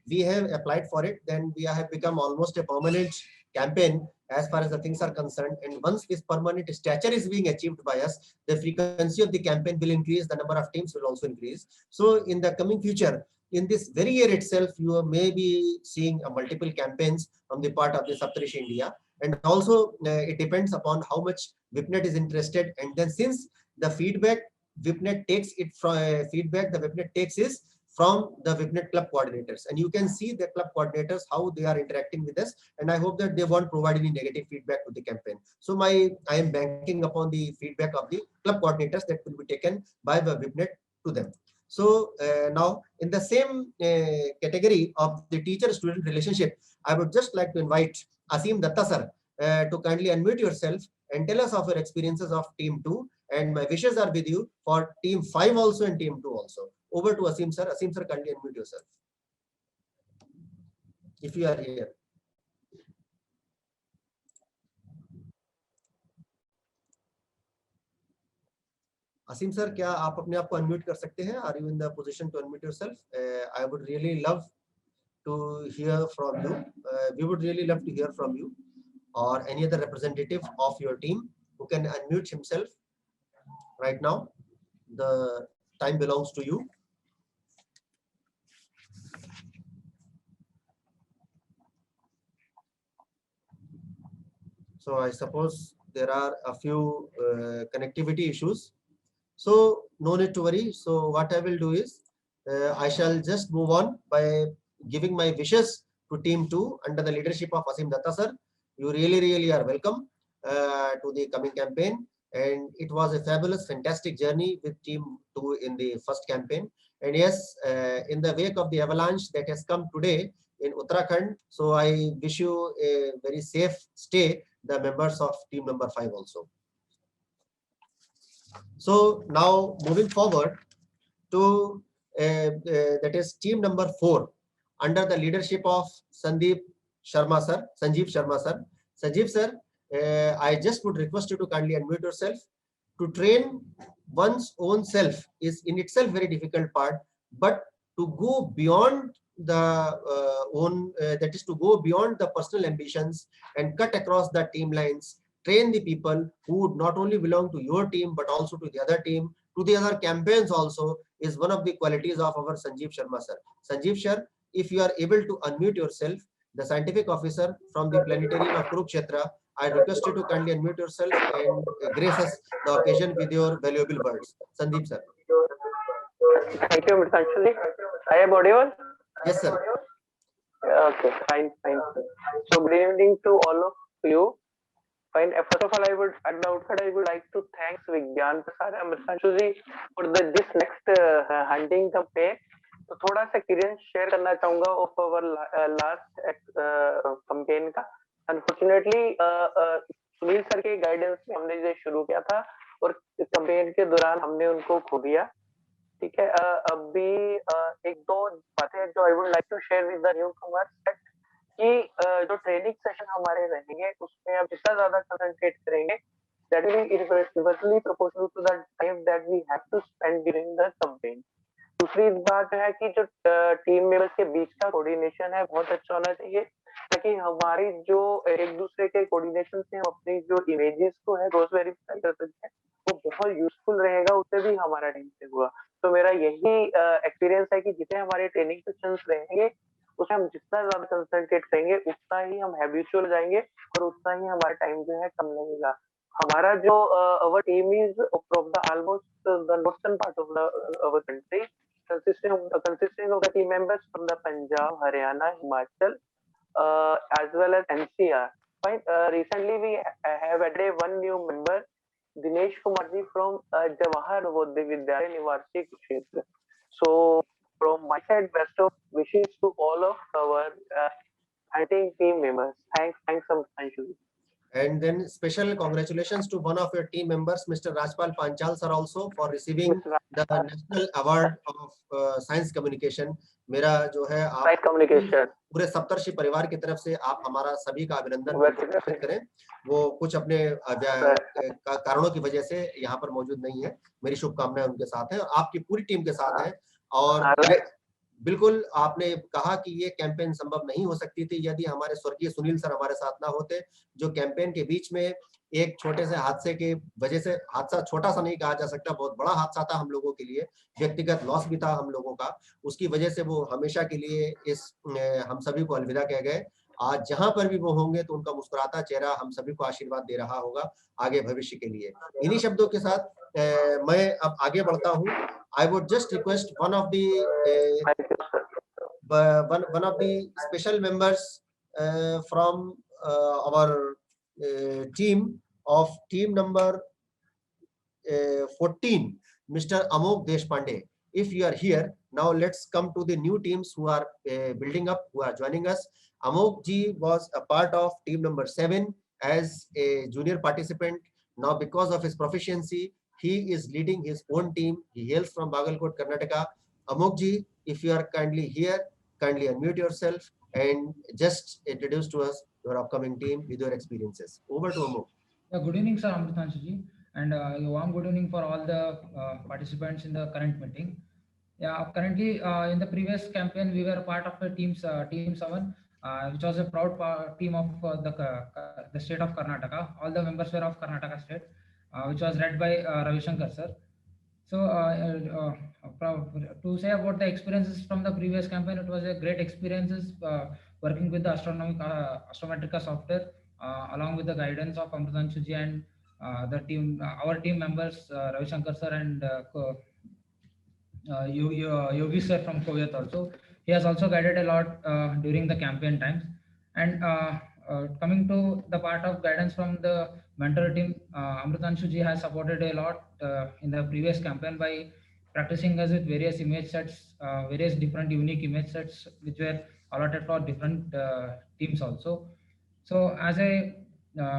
We have applied for it. Then we have become almost a permanent campaign as far as the things are concerned. And once this permanent stature is being achieved by us, the frequency of the campaign will increase. The number of teams will also increase. So in the coming future, in this very year itself, you may be seeing multiple campaigns from the part of the Saptarishi India. And also it depends upon how much VIPNet is interested. And then since the feedback VIPNet takes it from the VIPNet takes is from the VIPNet club coordinators. And you can see the club coordinators, how they are interacting with us. And I hope that they won't provide any negative feedback to the campaign. So I am banking upon the feedback of the club coordinators that will be taken by the VIPNet to them. So now in the same category of the teacher-student relationship, I would just like to invite Asim Datta sir to kindly unmute yourself and tell us of your experiences of team 2. And my wishes are with you for team 5 also and team 2 also. Over to Asim sir. Asim sir, kindly unmute yourself if you are here. Asim sir, क्या आप अपने आप को unmute कर सकते हैं? Are you in the position to unmute yourself? I would really love to hear from you. We would really love to hear from you or any other representative of your team who can unmute himself right now. The time belongs to you. So I suppose there are a few connectivity issues. So no need to worry. So what I will do is I shall just move on by giving my wishes to team 2 under the leadership of Asim Datta sir. You really are welcome to the coming campaign. And it was a fabulous, fantastic journey with team 2 in the first campaign. And yes, in the wake of the avalanche that has come today in Uttarakhand, so I wish you a very safe stay, the members of team number 5 also. So now moving forward to that is team number 4 under the leadership of Sanjeev Sharma sir. Sanjeev sir, I just would request you to kindly unmute yourself. To train one's own self is in itself very difficult part, but to go beyond the that is to go beyond the personal ambitions and cut across the team lines, train the people who would not only belong to your team but also to the other team, to the other campaigns also, is one of the qualities of our Sanjeev Sharma sir. Sanjeev sir, if you are able to unmute yourself, the scientific officer from the planetarium of Kurukshetra, I request you to kindly unmute yourself and grace us the occasion with your valuable words. Sandeep sir. Thank you, Mr. Anshuli. I am audible? Yes, sir. Okay, fine. So good evening to all of you. Fine. First of all, I would at the outset I would like to thank Vigyan Prasad and Mr. Anshuli for this next hunting campaign. तो थोड़ा सा experience share करना चाहूंगा of our last campaign का. Unfortunately Sunil sir के guidance में हमने ये शुरू किया था और कैंपेन के दौरान हमने उनको खो दिया. ठीक है. अभी एक दो बातें जो I would like to share with the newcomers कि जो ट्रेनिंग सेशन हमारे रहेंगे उसमें हम जितना ज्यादा कंसंट्रेट करेंगे that will be inversely proportional to the time that we have to spend during the campaign. दूसरी बात है कि जो टीम मेंबर्स के बीच का कोऑर्डिनेशन है बहुत अच्छा होना चाहिए ताकि हमारी जो एक दूसरे के कोऑर्डिनेशन से हम अपनी जो इमेजेस को है क्रॉस वेरीफाई कर सकते हैं वो बहुत यूजफुल रहेगा. उससे भी हमारा टीम से हुआ. तो मेरा यही एक्सपीरियंस है कि जितने हमारे ट्रेनिंग सेशंस रहेंगे उसमें हम जितना ज्यादा कंसंट्रेट करेंगे उतना ही हम हैबिचुअल जाएंगे और उतना ही हमारा टाइम जो है कम लगेगा. हमारा जो our team is from the almost the northern part of our country, consisting of the team members from the Punjab, Haryana, Himachal, as well as NCR. Fine. Recently we have added one new member, Dinesh Kumarji from Jawahar Navodaya Vidyalaya, Nivarsi, Kurukshetra. So from my side, best of wishes to all of our hunting team members. Thanks so much. And then special congratulations to one of your team members, Mr. Rajpal Panchal sir, also for receiving the National Award of Science Communication. मेरा जो है आप Science communication. पूरे सप्तर्षि परिवार की तरफ से आप हमारा सभी का अभिनंदन करें। वो कुछ अपने कारणों की वजह से यहाँ पर मौजूद नहीं है। मेरी शुभकामनाएं उनके साथ हैं और आपकी पूरी टीम के साथ है। और बिल्कुल आपने कहा कि ये कैंपेन संभव नहीं हो सकती थी यदि हमारे स्वर्गीय सुनील सर हमारे साथ ना होते, जो कैंपेन के बीच में एक छोटे से हादसे के वजह से, हादसा छोटा सा नहीं कहा जा सकता, बहुत बड़ा हादसा था हम लोगों के लिए, व्यक्तिगत लॉस भी था हम लोगों का, उसकी वजह से वो हमेशा के लिए हम सभी को अलविदा कह गए। आज जहां पर भी वो होंगे तो उनका मुस्कुराता चेहरा हम सभी को आशीर्वाद दे रहा होगा आगे भविष्य के लिए। इन्हीं शब्दों के साथ मैं अब आगे बढ़ता हूँ। I would just request one of the special members from our team of team number 14, Mr. Amok Deshpande. If you are here, now let's come to the new teams who are building up, who are joining us. Amok ji was a part of team number 7 as a junior participant. Now because of his proficiency, he is leading his own team. He hails from Bagalkot, Karnataka. Amok ji, if you are kindly here, kindly unmute yourself and just introduce to us your upcoming team with your experiences. Over to Amok. Good evening, sir, Amritanshu ji, and a warm good evening for all the participants in the current meeting. Yeah, currently in the previous campaign, we were a part of the team 7, which was a proud team of the state of Karnataka. All the members were of Karnataka state, which was led by Ravi Shankar sir. So to say about the experiences from the previous campaign, it was a great experiences working with the Astrometrica software along with the guidance of Amritanshu ji and the team, our team members Ravi Shankar sir and Yogi sir from Kuwait also. He has also guided a lot during the campaign times. And coming to the part of guidance from the mentor team, Amritanshu ji has supported a lot in the previous campaign by practicing us with various image sets, various different unique image sets which were allotted for different teams also. So as a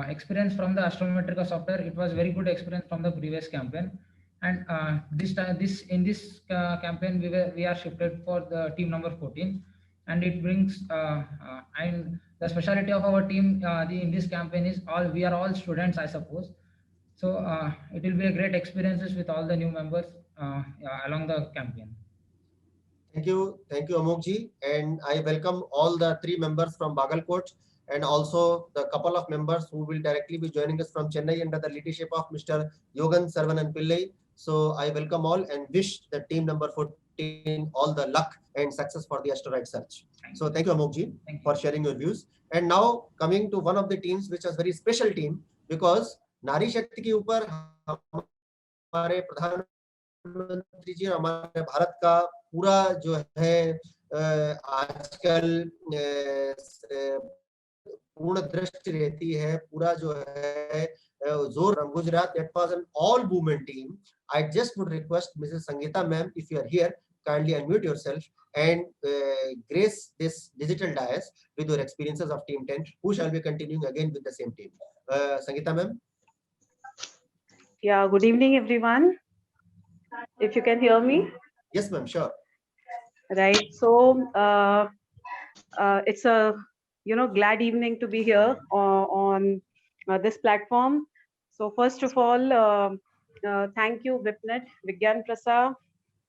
experience from the Astrometrica software, it was very good experience from the previous campaign. And in this campaign we are shifted for the team number 14, and it brings and the specialty of our team in this campaign is we are all students, I suppose. So it will be a great experiences with all the new members along the campaign. Thank you, Amok ji, and I welcome all the 3 members from Bagalkot and also the couple of members who will directly be joining us from Chennai under the leadership of Mr. Yogan Sarvanan Pillai. So I welcome all and wish the team number 14 all the luck and success for the asteroid search. So thank you, Amok ji, for sharing your views. And now coming to one of the teams which is very special team, because Nari Shakti के ऊपर हमारे प्रधानमंत्री जी हमारे भारत का पूरा जो है आजकल पूर्ण दृष्टि रहती है, पूरा जो है जोर from Gujarat. That was an all-women team. I just would request Mrs. Sangeeta ma'am, if you are here, kindly unmute yourself and grace this digital dais with your experiences of Team 10, who shall be continuing again with the same team. Sangeeta ma'am. Yeah, good evening, everyone. If you can hear me. Yes, ma'am, sure. Right. So it's a glad evening to be here on this platform. So first of all, thank you, Vipnet, Vigyan Prasad,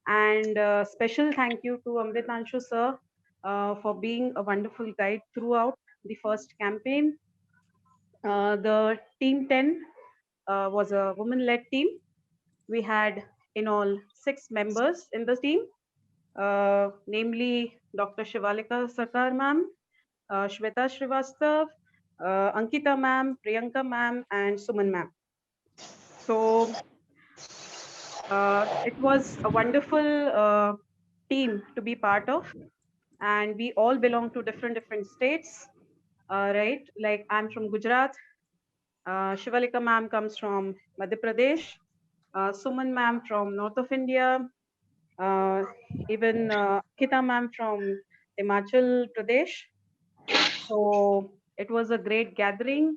and special thank you to Amritanshu sir for being a wonderful guide throughout the first campaign. The team 10 was a woman-led team. We had in all 6 members in the team, namely Dr. Shivalika Sarkar ma'am, Shweta Srivastav, Ankita ma'am, Priyanka ma'am, and Suman ma'am. So it was a wonderful team to be part of, and we all belong to different states, right? Like I'm from Gujarat, Shivalika ma'am comes from Madhya Pradesh, Suman ma'am from north of India, even Ankita ma'am from Himachal Pradesh. So it was a great gathering,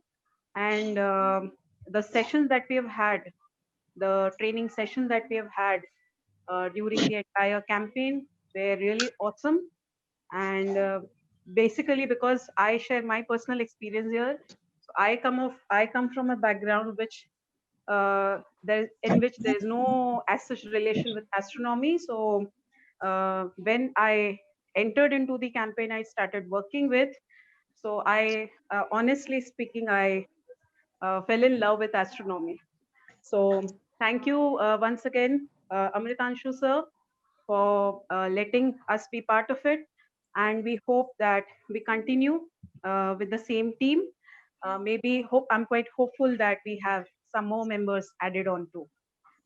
and the sessions that we have had, the training sessions that we have had during the entire campaign were really awesome. And basically, because I share my personal experience here, so I come from a background which in which there is no as such relation with astronomy. So when I entered into the campaign, I started working with. So I, honestly speaking, I fell in love with astronomy. So thank you once again, Amritanshu sir, for letting us be part of it. And we hope that we continue with the same team. I'm quite hopeful that we have some more members added on too.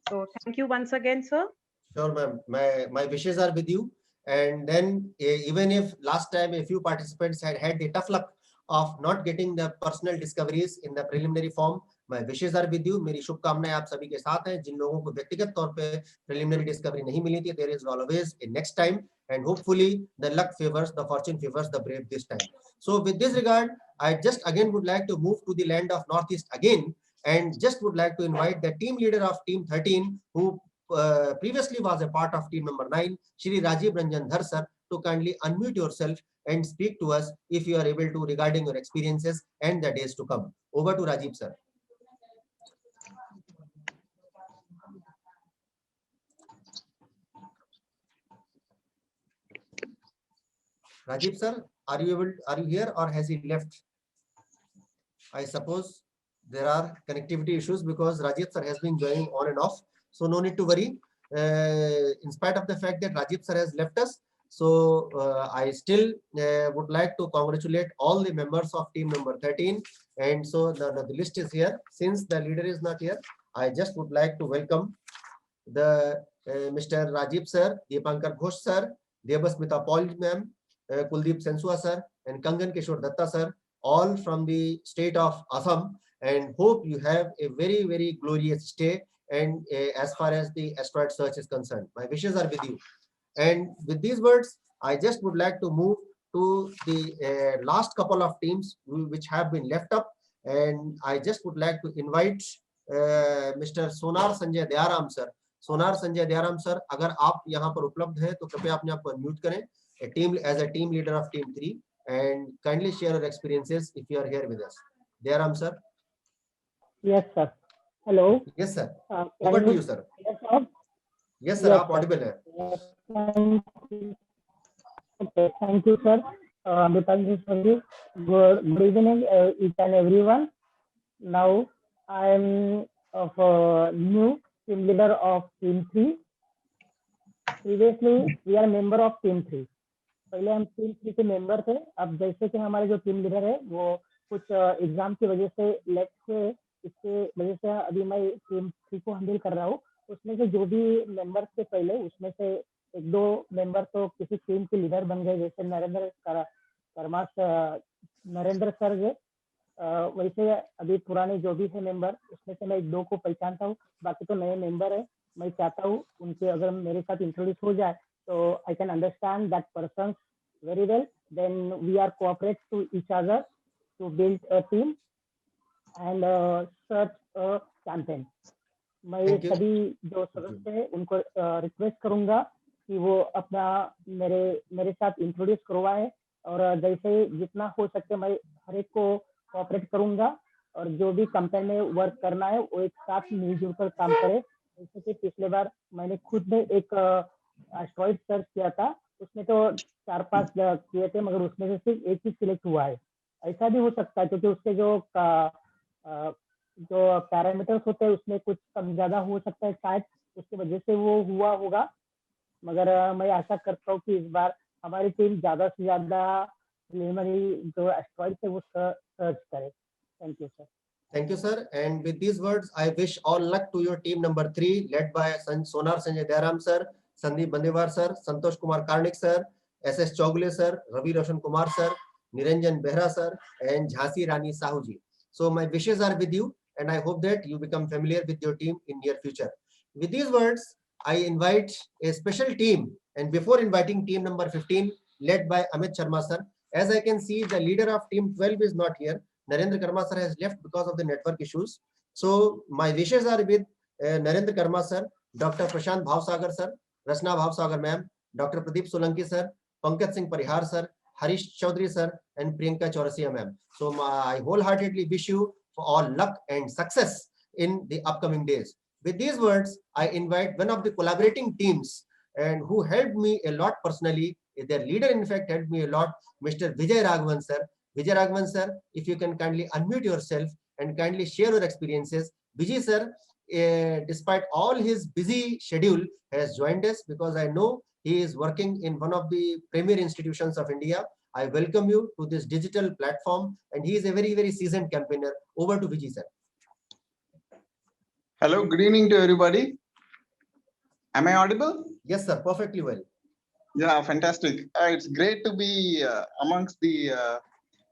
So thank you once again, sir. Sure, ma'am. My wishes are with you. And then even if last time a few participants had the tough luck of not getting the personal discoveries in the preliminary form, my wishes are with you. मेरी शुभकामनाएं आप सभी के साथ हैं. जिन लोगों को व्यक्तिगत तौर पे preliminary discovery नहीं मिली थी, there is always a next time, and hopefully the luck favors, the fortune favors the brave this time. So with this regard, I just again would like to move to the land of Northeast again, and just would like to invite the team leader of team 13, who previously was a part of team number 9, Shri Rajiv Ranjan Dhar sir, to kindly unmute yourself and speak to us if you are able to regarding your experiences and the days to come. Over to Rajiv sir. Rajiv sir, are you here or has he left? I suppose there are connectivity issues because Rajiv sir has been joining on and off. So no need to worry. In spite of the fact that Rajiv sir has left us, so I still would like to congratulate all the members of team number 13. And so the list is here. Since the leader is not here, I just would like to welcome the Mr. Rajiv sir, Deepankar Ghosh sir, Devasmita Paul ma'am, Kuldeep Sensua sir, and Kangan Kishore Datta sir, all from the state of Assam, and hope you have a very, very glorious stay. And as far as the asteroid search is concerned, my wishes are with you. And with these words, I just would like to move to the last couple of teams which have been left up. And I just would like to invite Mr. Sonar Sanjay Dayaram sir. Sonar Sanjay Dayaram sir, अगर आप यहाँ पर उपलब्ध हैं तो कृपया अपने आप को unmute करें. As a team leader of team 3, and kindly share your experiences if you are here with us. Dayaram sir. Yes sir. Hello. Yes sir. Over to you sir. Yes sir. Yes sir, आप audible हैं. Okay, thank you sir. Good evening each and everyone. Now I am of new team leader of team 3. Previously we are member of team 3. पहले हम team 3 के member थे. अब जैसे कि हमारे जो टीम लीडर है वो कुछ एग्जाम की वजह से लेफ्ट हुए, इसके वजह से अभी मैं टीम 3 को हैंडल कर रहा हूँ. उसमें से जो भी मेंबर्स थे पहले, उसमें से 1-2 मेंबर तो किसी टीम के लीडर बन गए, जैसे नरेंद्र सर गए. वैसे अभी पुराने जो भी थे मेंबर, उसमें से मैं 1-2 को पहचानता हूँ, बाकी तो नए मेंबर है. मैं चाहता हूँ उनके अगर मेरे साथ इंट्रोड्यूस हो जाए so I can understand that person very well. Then we are cooperate to each other to build a team and search a campaign. मैं सभी जो सदस्य हैं उनको रिक्वेस्ट करूंगा कि वो अपना मेरे साथ इंट्रोड्यूस करवाए, और जैसे जितना हो सके मैं हर एक को कोऑपरेट करूंगा, और जो भी कंपेन में वर्क करना है वो एक साथ मिलजुल कर काम करे. जैसे कि पिछले बार मैंने खुद में एक एस्ट्रॉइड सर्च किया था, उसमें तो 4-5 किए थे, मगर उसमें से सिर्फ एक ही सिलेक्ट हुआ है. ऐसा भी हो सकता है क्योंकि उसके जो पैरामीटर्स होते हैं उसमें कुछ कम ज्यादा हो सकता है, शायद उसकी वजह से वो हुआ होगा. मगर मैं आशा करता हूँ कि इस बार हमारी टीम ज्यादा से ज्यादा प्रीलिमिनरी जो एस्ट्रॉइड है वो सर्च करे. Thank you sir. Thank you, sir. And with these words, I wish all luck to your team number 3, led by Sonar Sanjay Dayaram sir, Sandeep Bandewar sir, Santosh Kumar Karnik sir, SS Chogle sir, Ravi Roshan Kumar sir, Niranjan Behra sir, and Jhansi Rani Sahu ji. So my wishes are with you, and I hope that you become familiar with your team in near future. With these words, I invite a special team, and before inviting team number 15, led by Amit Sharma sir, as I can see the leader of team 12 is not here, Narendra Karma sir has left because of the network issues. So my wishes are with Narendra Karma sir, Dr. Prashant Bhavsagar sir, Rasna Bhavsagar ma'am, Dr. Pradeep Solanki sir, Pankaj Singh Parihar sir, Harish Chaudhary sir, and Priyanka Chaurasia ma'am. So I wholeheartedly wish you for all luck and success in the upcoming days. With these words, I invite one of the collaborating teams and who helped me a lot personally. Their leader, in fact, helped me a lot, Mr. Vijay Raghavan sir. Vijay Raghavan sir, if you can kindly unmute yourself and kindly share your experiences. Vijay sir, despite all his busy schedule, has joined us because I know he is working in one of the premier institutions of India. I welcome you to this digital platform, and he is a very, very seasoned campaigner. Over to Vijay sir. Hello, good evening to everybody. Am I audible? Yes, sir, perfectly well. Yeah, fantastic. It's great to be amongst the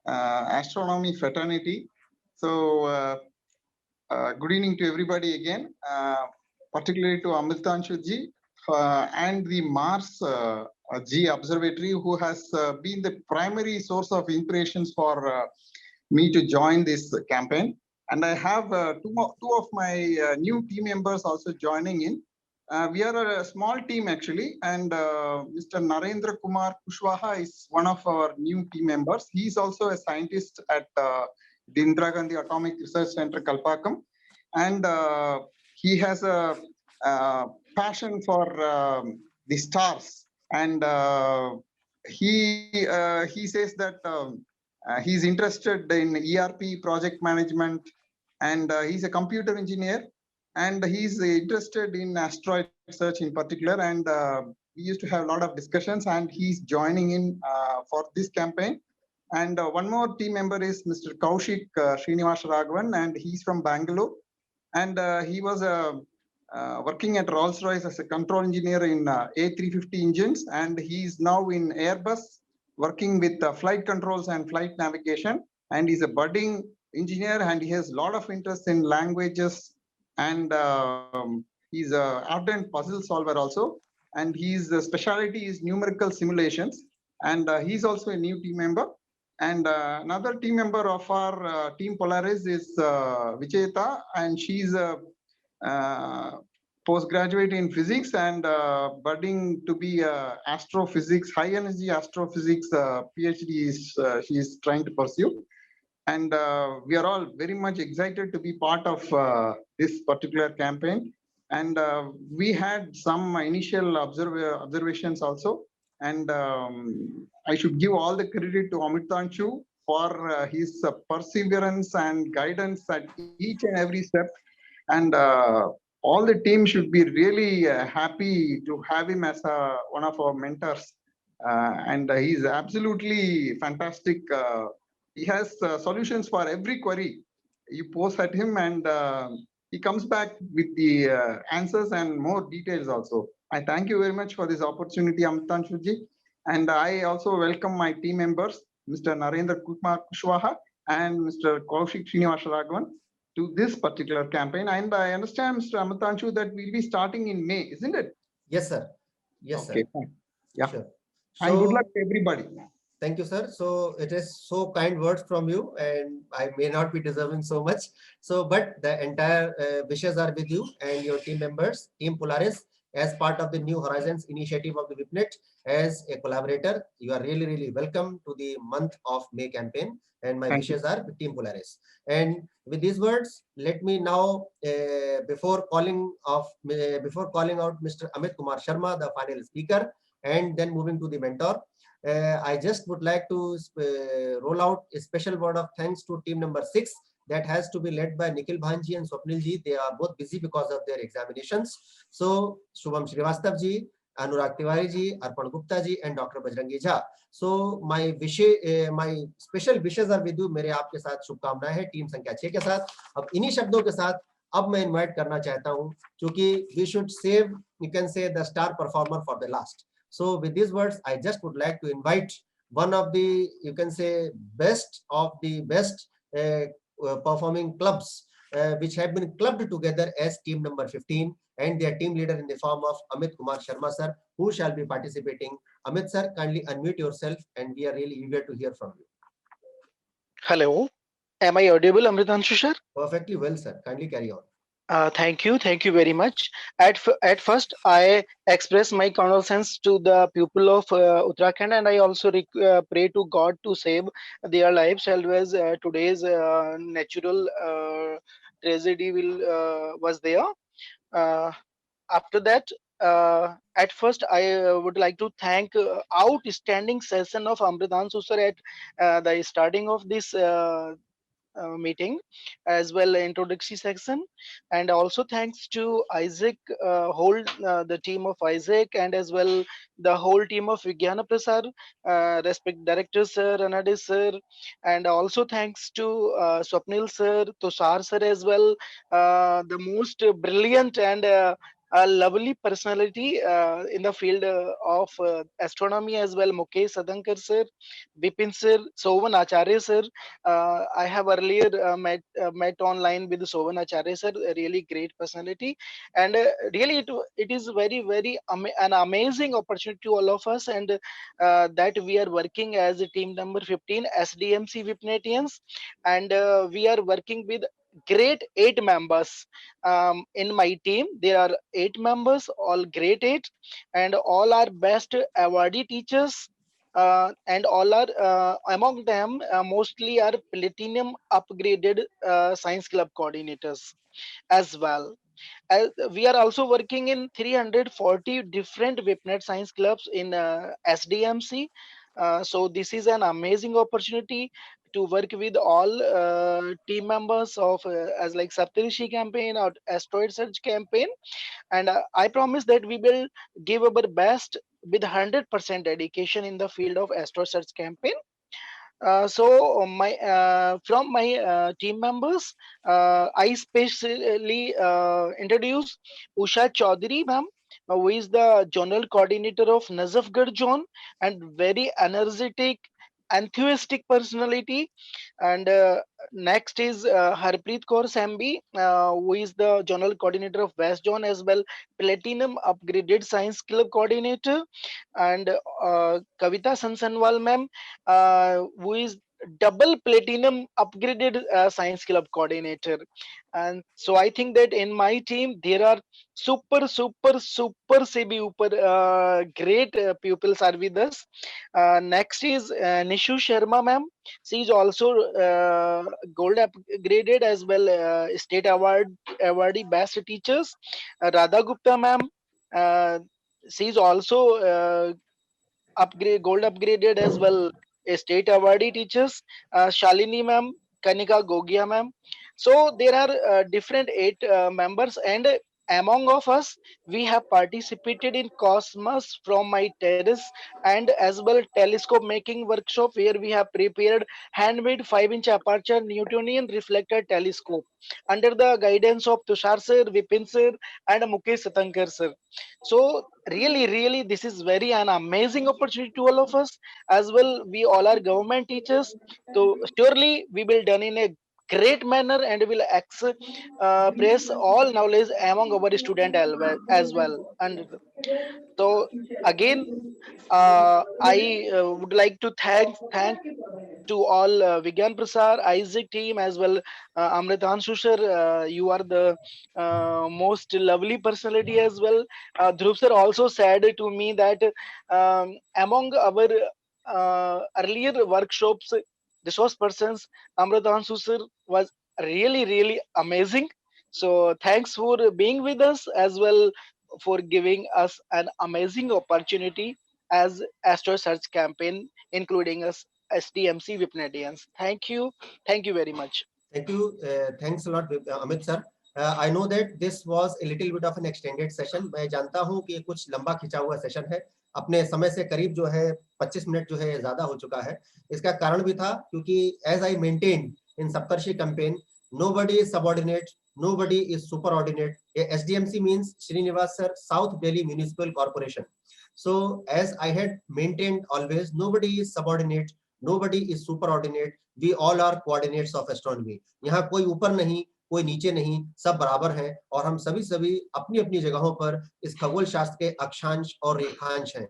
astronomy fraternity. So, good evening to everybody again, particularly to Amritanshu ji and the Mars G Observatory, who has been the primary source of inspirations for me to join this campaign. And I have two of my new team members also joining in. We are a small team actually, and Mr. Narendra Kumar Kushwaha is one of our new team members. He is also a scientist at the Indira Gandhi Atomic Research Center, Kalpakkam, and he has a passion for the stars. And he says that he's interested in ERP project management, and he's a computer engineer, and he's interested in asteroid search in particular. And we used to have a lot of discussions, and he's joining in for this campaign. And one more team member is Mr. Kaushik Srinivas Raghavan, and he's from Bangalore. And he was working at Rolls-Royce as a control engineer in A350 engines, and he's now in Airbus working with flight controls and flight navigation. And he's a budding engineer, and he has a lot of interest in languages, and he's an ardent puzzle solver also. And his specialty is numerical simulations, and he's also a new team member. And another team member of our team Polaris is Vicheta, and she's a postgraduate in physics and budding to be astrophysics, high energy astrophysics PhD she is trying to pursue. And we are all very much excited to be part of this particular campaign. And we had some initial observations also. And I should give all the credit to Amritanshu for his perseverance and guidance at each and every step. And all the team should be really happy to have him as one of our mentors. And he's absolutely fantastic. He has solutions for every query you post at him, and he comes back with the answers and more details also. I thank you very much for this opportunity, Amritanshu ji. And I also welcome my team members, Mr. Narendra Kumar Kushwaha and Mr. Kaushik Srinivas Raghavan, to this particular campaign. And I understand, Mr. Amritanshu, that we'll be starting in May, isn't it? Yes, sir. Yes, okay, sir. fine. Yeah. Sure. And good luck to everybody. Thank you, sir. So it is so kind words from you, and I may not be deserving so much. So, but the entire wishes are with you and your team members, Team Polaris, as part of the New Horizons initiative of the WIPNET, as a collaborator. You are really, really welcome to the month of May campaign. And my wishes are with Team Polaris. And with these words, let me now, before calling out Mr. Amit Kumar Sharma, the final speaker, and then moving to the mentor, I just would like to roll out a special word of thanks to team number 6 that has to be led by Nikhil Bhanji and Swapnil ji. They are both busy because of their examinations. So Shubham Srivastav ji, Anurag Tiwari ji, Arpan Gupta ji, and Dr. Bajrangi Jha. So my special wishes are with you. मेरे आपके साथ शुभकामनाएं हैं team संख्या 6 के साथ. अब इन्हीं शब्दों के साथ अब मैं इनवाइट करना चाहता हूं, क्योंकि we should save, you can say, the star performer for the last. So with these words, I just would like to invite one of the, you can say, best of the best performing clubs which have been clubbed together as team number 15, and their team leader in the form of Amit Kumar Sharma sir, who shall be participating. Amit sir, kindly unmute yourself, and we are really eager to hear from you. Hello, Am I audible, Amritanshu sir? Perfectly well, sir. Kindly carry on. Thank you very much. At first, I express my condolences to the people of Uttarakhand, and I also pray to God to save their lives. Always, today's natural tragedy was there. Uh, After that, at first, I would like to thank outstanding session of Amritanshu sir at the starting of this. Meeting as well introductory section, and also thanks to Isaac, the team of Isaac, and as well the whole team of Vigyana Prasar, respect director sir, Anade sir, and also thanks to Swapnil sir, Tushar sir as well, the most brilliant and a lovely personality in the field of astronomy as well, Mukesh Sadankar sir, Vipin sir, Sovan Acharya sir. I have earlier met online with Sovan Acharya sir, a really great personality, and really it is very an amazing opportunity to all of us, and that we are working as a team number 15 SDMC Vipnetians, and we are working with great 8 members. In my team there are 8 members, all great 8, and all are best awardee teachers, and all are among them mostly are platinum upgraded science club coordinators as well. As we are also working in 340 different Vipnet science clubs in SDMC. So this is an amazing opportunity to work with all team members of as like Saptarishi campaign or Asteroid Search campaign, and I promise that we will give our best with 100% dedication in the field of Asteroid Search campaign. So my from my team members, I especially introduce Usha Chaudhary ma'am, who is the general coordinator of Nazafgarh zone and very energetic, enthusiastic personality. And next is Harpreet Kaur Sambi, who is the general coordinator of West zone as well, platinum upgraded science club coordinator, and Kavita Sansanwal ma'am, who is double platinum upgraded science club coordinator. And so I think that in my team there are super se bhi upar great pupils are with us. Next is Nishu Sharma ma'am. She is also gold upgraded as well, state awardee best teachers. Radha Gupta ma'am, she is also gold upgraded as well, a state awardee teachers. Shalini ma'am, Kanika Gogia ma'am. So there are different 8 members, and among of us we have participated in Cosmos from my terrace, and as well telescope making workshop where we have prepared handmade 5-inch aperture Newtonian reflector telescope under the guidance of Tushar sir, Vipin sir, and Mukesh Satankar sir. So really this is very an amazing opportunity to all of us as well. We all are government teachers, so surely we will done in a great manner and will express all knowledge among our student as well. And so again, I would like to thank to all Vigyan Prasar, Isaac team as well. Amritanshu sir, you are the most lovely personality as well. Dhruv sir also said to me that among our earlier workshops, resource persons, Amritanshu sir was really amazing. So thanks for being with us as well, for giving us an amazing opportunity as Astro Search campaign, including us SDMC Vipnetians. Thank you very much. Thank you. Thanks a lot, Amit sir. I know that this was a little bit of an extended session. मैं जानता हूँ कि कुछ लंबा खिंचा हुआ session है, अपने समय से करीब जो है 25 मिनट जो है ज्यादा हो चुका है. इसका कारण भी था क्योंकि as I maintained in Saptarshi campaign, nobody is subordinate, nobody is superordinate. SDMC means Srinivas sir, South Delhi Municipal Corporation. So as I had maintained always, nobody is subordinate, nobody is superordinate. We all are coordinates of astronomy. यहाँ कोई ऊपर नहीं, कोई नीचे नहीं, सब बराबर हैं और हम सभी अपनी अपनी जगहों पर इस खगोल शास्त्र के अक्षांश और रेखांश हैं.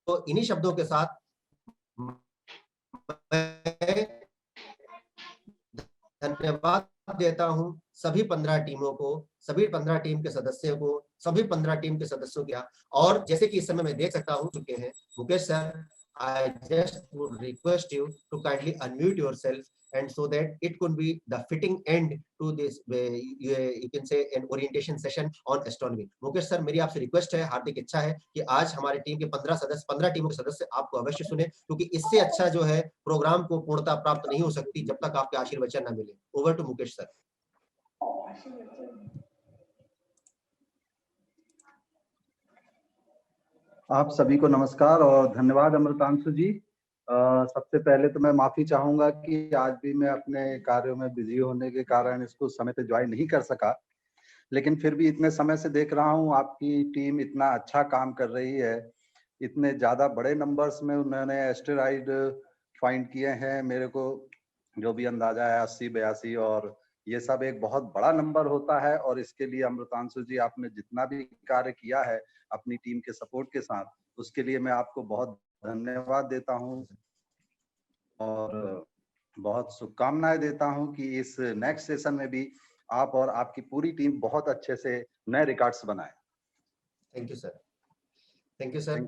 तो इन्हीं शब्दों के साथ मैं धन्यवाद देता हूं सभी 15 टीमों को, सभी 15 टीम के सदस्यों को, सभी 15 टीम के सदस्यों का। और जैसे कि इस समय मैं देख सकता हूं चुके हैं Mukesh sir, I just would request you to kindly unmute yourself, and so that it could be the fitting end to this, you can say, an orientation session on astronomy. Mukesh sir, मेरी आपसे रिक्वेस्ट है, हार्दिक इच्छा है कि आज हमारे team के 15 टीमों के सदस्य आपको अवश्य सुने, क्योंकि इससे अच्छा जो है प्रोग्राम को पूर्णता प्राप्त नहीं हो सकती जब तक आपके आशीर्वचन न मिले। Over to Mukesh sir. आप सभी को नमस्कार और धन्यवाद अमृतांशु जी। सबसे पहले तो मैं माफी चाहूंगा कि आज भी मैं अपने कार्यों में बिजी होने के कारण इसको समय पे ज्वाइन नहीं कर सका, लेकिन फिर भी इतने समय से देख रहा हूं आपकी टीम इतना अच्छा काम कर रही है। इतने ज्यादा बड़े नंबर्स में उन्होंने एस्टेरॉइड फाइंड किए हैं, मेरे को जो भी अंदाजा है 80-82, और ये सब एक बहुत बड़ा नंबर होता है। और इसके लिए अमृतांशु जी, आपने जितना भी कार्य किया है अपनी टीम के सपोर्ट के साथ, उसके लिए मैं आपको बहुत धन्यवाद देता हूं और बहुत शुभकामनाएं देता हूं कि इस नेक्स्ट सेशन में भी आप और आपकी पूरी टीम बहुत अच्छे से नए रिकॉर्ड्स बनाए। Thank you sir. Thank you sir.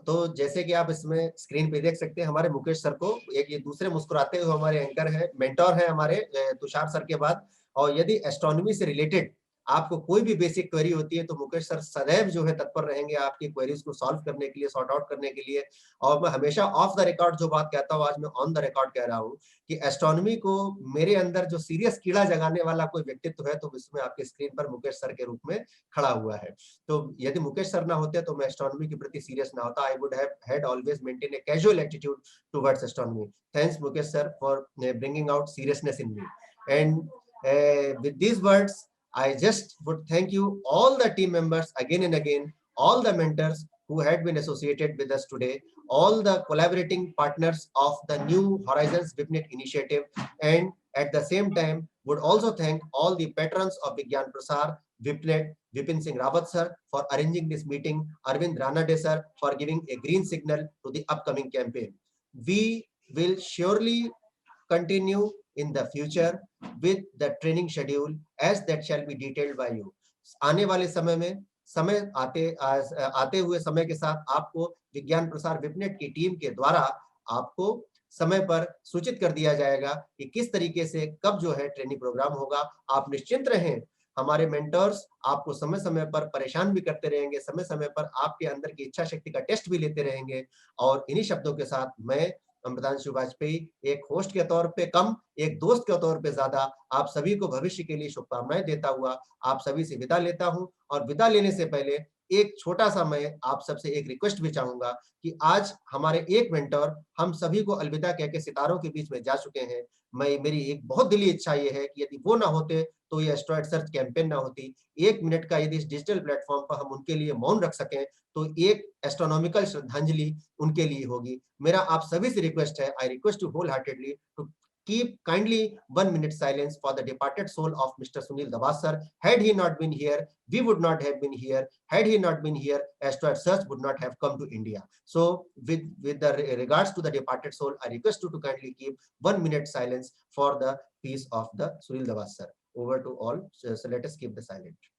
तो जैसे कि आप इसमें स्क्रीन पे देख सकते हैं हमारे मुकेश सर को, एक ये दूसरे मुस्कुराते हुए हमारे एंकर है, मेंटोर है हमारे तुषार सर के बाद। और यदि एस्ट्रोनॉमी से रिलेटेड आपको कोई भी बेसिक क्वेरी होती है तो मुकेश सर सदैव जो है तत्पर रहेंगे आपकी क्वेरीज को सॉल्व करने के लिए, सॉर्ट आउट करने के लिए। और मैं हमेशा ऑफ द रिकॉर्ड जो बात कहता हूँ, आज मैं ऑन द रिकॉर्ड कह रहा हूँ कि एस्ट्रोनॉमी को मेरे अंदर जो सीरियस कीड़ा जगाने वाला कोई व्यक्तित्व है तो इसमें आपके स्क्रीन पर मुकेश सर के रूप में खड़ा हुआ है। तो यदि मुकेश सर ना होते तो मैं एस्ट्रोनॉमी के प्रति सीरियस ना होता। I would have had always maintain a casual attitude towards astronomy. Thanks Mukesh sir for bringing out seriousness in me. And with these words I just would thank you all the team members again and again, all the mentors who had been associated with us today, all the collaborating partners of the New Horizons VIPNet initiative, and at the same time would also thank all the patrons of Vigyan Prasar VIPNet, Vipin Singh Rawat sir for arranging this meeting, Arvind Ranade sir for giving a green signal to the upcoming campaign. We will surely continue in the future with the training schedule as that shall be detailed by you. आने वाले समय में समय आते हुए समय के साथ आपको विज्ञान प्रसार विपनेट की टीम के द्वारा आपको समय पर सूचित कर दिया जाएगा कि किस तरीके से कब जो है ट्रेनिंग प्रोग्राम होगा। आप निश्चिंत रहें, हमारे मेंटर्स आपको समय समय पर परेशान भी करते रहेंगे, समय समय पर आपके अंदर की इच्छा शक्ति का टेस्ट भी लेते रहेंगे। और इन्हीं शब्दों के साथ मैं अमृतांशु वाजपेयी, एक होस्ट के तौर पे कम, एक दोस्त के तौर पे ज्यादा, आप सभी को भविष्य के लिए शुभकामनाएं देता हुआ आप सभी से विदा लेता हूं। और विदा लेने से पहले एक छोटा सा मैं आप सबसे एक रिक्वेस्ट भी चाहूंगा कि आज हमारे एक मेंटर हम सभी को अलविदा कह के सितारों के बीच में जा चुके हैं। मेरी एक बहुत दिली इच्छा ये है कि यदि वो ना होते तो ये एस्ट्रॉयड सर्च कैंपेन ना होती। 1 मिनट का यदि इस डिजिटल प्लेटफॉर्म पर हम उनके लिए मौन रख सकें तो एक एस्ट्रोनॉमिकल श्रद्धांजलि उनके लिए होगी। मेरा आप सभी से रिक्वेस्ट है, I request you wholeheartedly to keep kindly 1 minute silence for the departed soul of Mr. Sunil Dabas sir. Had he not been here, we would not have been here. Had he not been here, asteroid search would not have come to India. So with the regards to the departed soul, I request you to kindly keep 1 minute silence for the peace of the Sunil Dabas sir. Over to all. So let us keep the silence.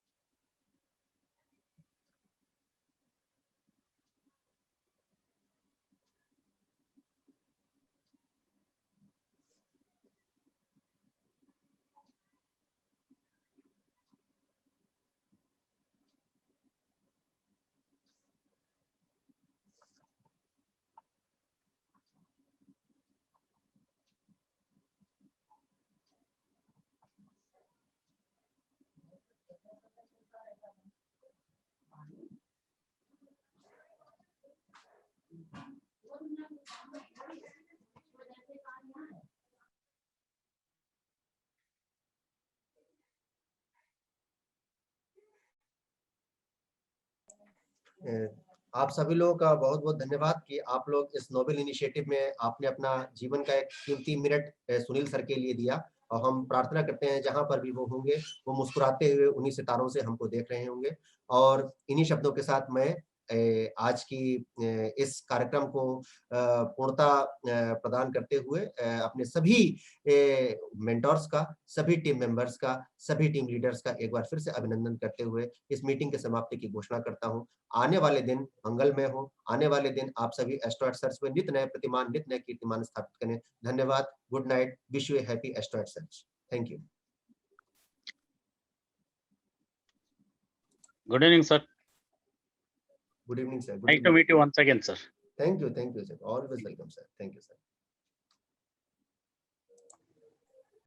आप सभी लोगों का बहुत बहुत धन्यवाद कि आप लोग इस नोबेल इनिशिएटिव में आपने अपना जीवन का एक कीमती मिनट सुनील सर के लिए दिया। और हम प्रार्थना करते हैं जहां पर भी वो होंगे वो मुस्कुराते हुए उन्हीं सितारों से हमको देख रहे होंगे। और इन्हीं शब्दों के साथ मैं आज की इस कार्यक्रम को पूर्णता प्रदान करते हुए अपने सभी मेंटर्स का, सभी टीम मेंबर्स का, सभी टीम लीडर्स का एक बार फिर से अभिनंदन करते हुए इस मीटिंग के समाप्ति की घोषणा करता हूं। आने वाले दिन मंगलमय हो, आने वाले दिन आप सभी एस्ट्रॉयड सर्च में नित नए प्रतिमान, नित नए कीर्तिमान स्थापित करें। धन्यवाद, good night, wish U A happy asteroid search. Thank you. Good evening, sir. Good evening, sir. Good Nice to evening. meet you once again, sir. Thank you, sir. Always welcome, sir. Thank you, sir.